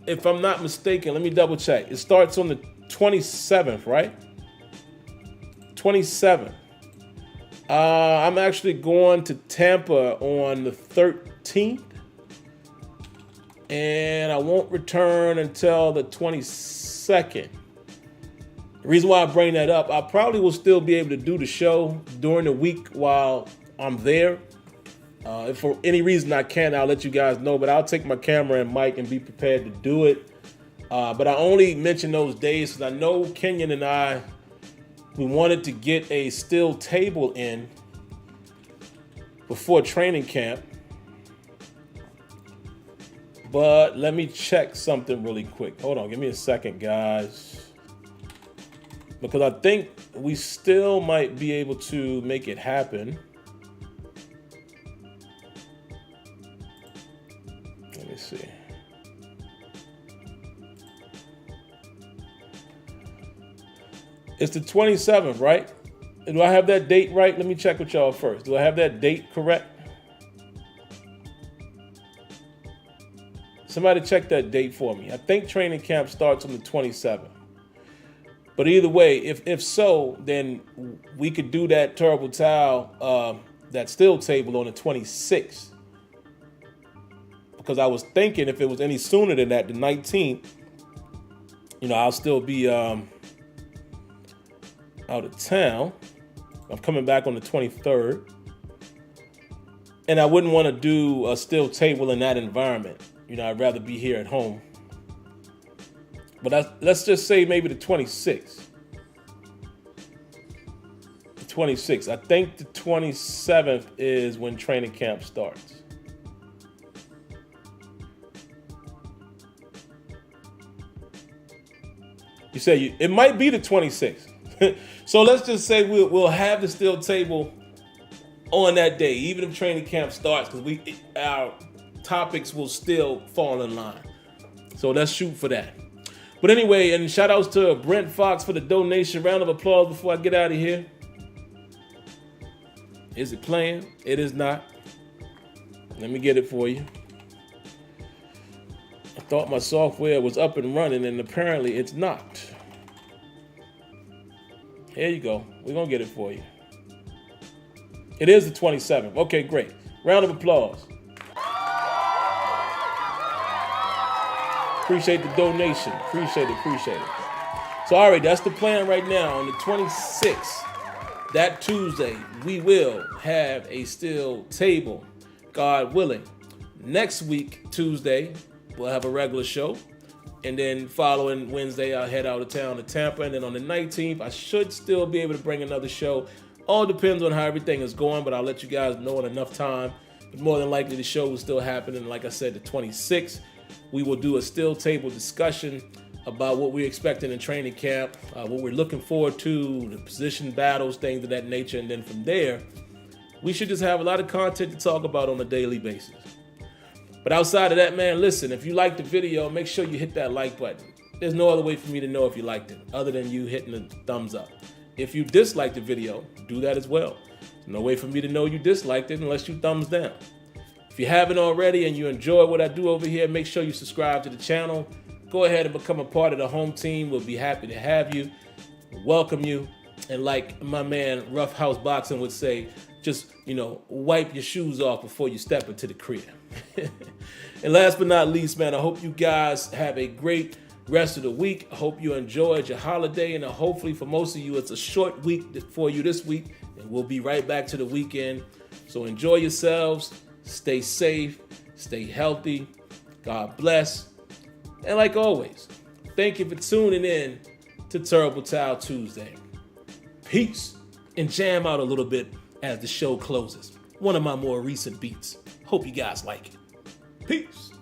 Speaker 1: If I'm not mistaken, let me double check. It starts on the 27th, right? 27th. I'm actually going to Tampa on the 13th. And I won't return until the 22nd. The reason why I bring that up, I probably will still be able to do the show during the week while I'm there. If for any reason I can, I'll let you guys know, but I'll take my camera and mic and be prepared to do it. But I only mention those days because I know Kenyon and I, we wanted to get a still table in before training camp. But let me check something really quick. Hold on, give me a second, guys. Because I think we still might be able to make it happen. Let me see. It's the 27th, right? Do I have that date right? Let me check with y'all first. Do I have that date correct? Somebody check that date for me. I think training camp starts on the 27th. But either way, if so, then we could do that Terrible Towel, that still table on the 26th. Because I was thinking if it was any sooner than that, the 19th, I'll still be out of town. I'm coming back on the 23rd. And I wouldn't want to do a still table in that environment. I'd rather be here at home. But let's just say maybe the 26th. The 26th. I think the 27th is when training camp starts. You say it might be the 26th. So let's just say we'll have the still table on that day, even if training camp starts, because our topics will still fall in line. So let's shoot for that. But anyway, and shout outs to Brent Fox for the donation. Round of applause before I get out of here. Is it playing? It is not. Let me get it for you. I thought my software was up and running, and apparently it's not. Here you go. We're going to get it for you. It is the 27th. Okay, great. Round of applause. Appreciate the donation. Appreciate it. So, all right, that's the plan right now. On the 26th, that Tuesday, we will have a still table, God willing. Next week, Tuesday, we'll have a regular show. And then following Wednesday, I'll head out of town to Tampa. And then on the 19th, I should still be able to bring another show. All depends on how everything is going, but I'll let you guys know in enough time. But more than likely, the show will still happen. And like I said, the 26th, we will do a still table discussion about what we're expecting in training camp, what we're looking forward to, the position battles, things of that nature. And then from there, we should just have a lot of content to talk about on a daily basis. But outside of that, man, listen, if you liked the video, make sure you hit that like button. There's no other way for me to know if you liked it other than you hitting the thumbs up. If you disliked the video, do that as well. There's no way for me to know you disliked it unless you thumbs down. If you haven't already and you enjoy what I do over here, make sure you subscribe to the channel. Go ahead and become a part of the home team. We'll be happy to have you, welcome you. And like my man Rough House Boxing would say, just, wipe your shoes off before you step into the crib. And last but not least, man, I hope you guys have a great rest of the week. I hope you enjoyed your holiday, and hopefully for most of you, it's a short week for you this week, and we'll be right back to the weekend. So enjoy yourselves, stay safe, stay healthy, God bless, and like always, thank you for tuning in to Terrible Towel Tuesday. Peace, and jam out a little bit as the show closes. One of my more recent beats. Hope you guys like it. Peace.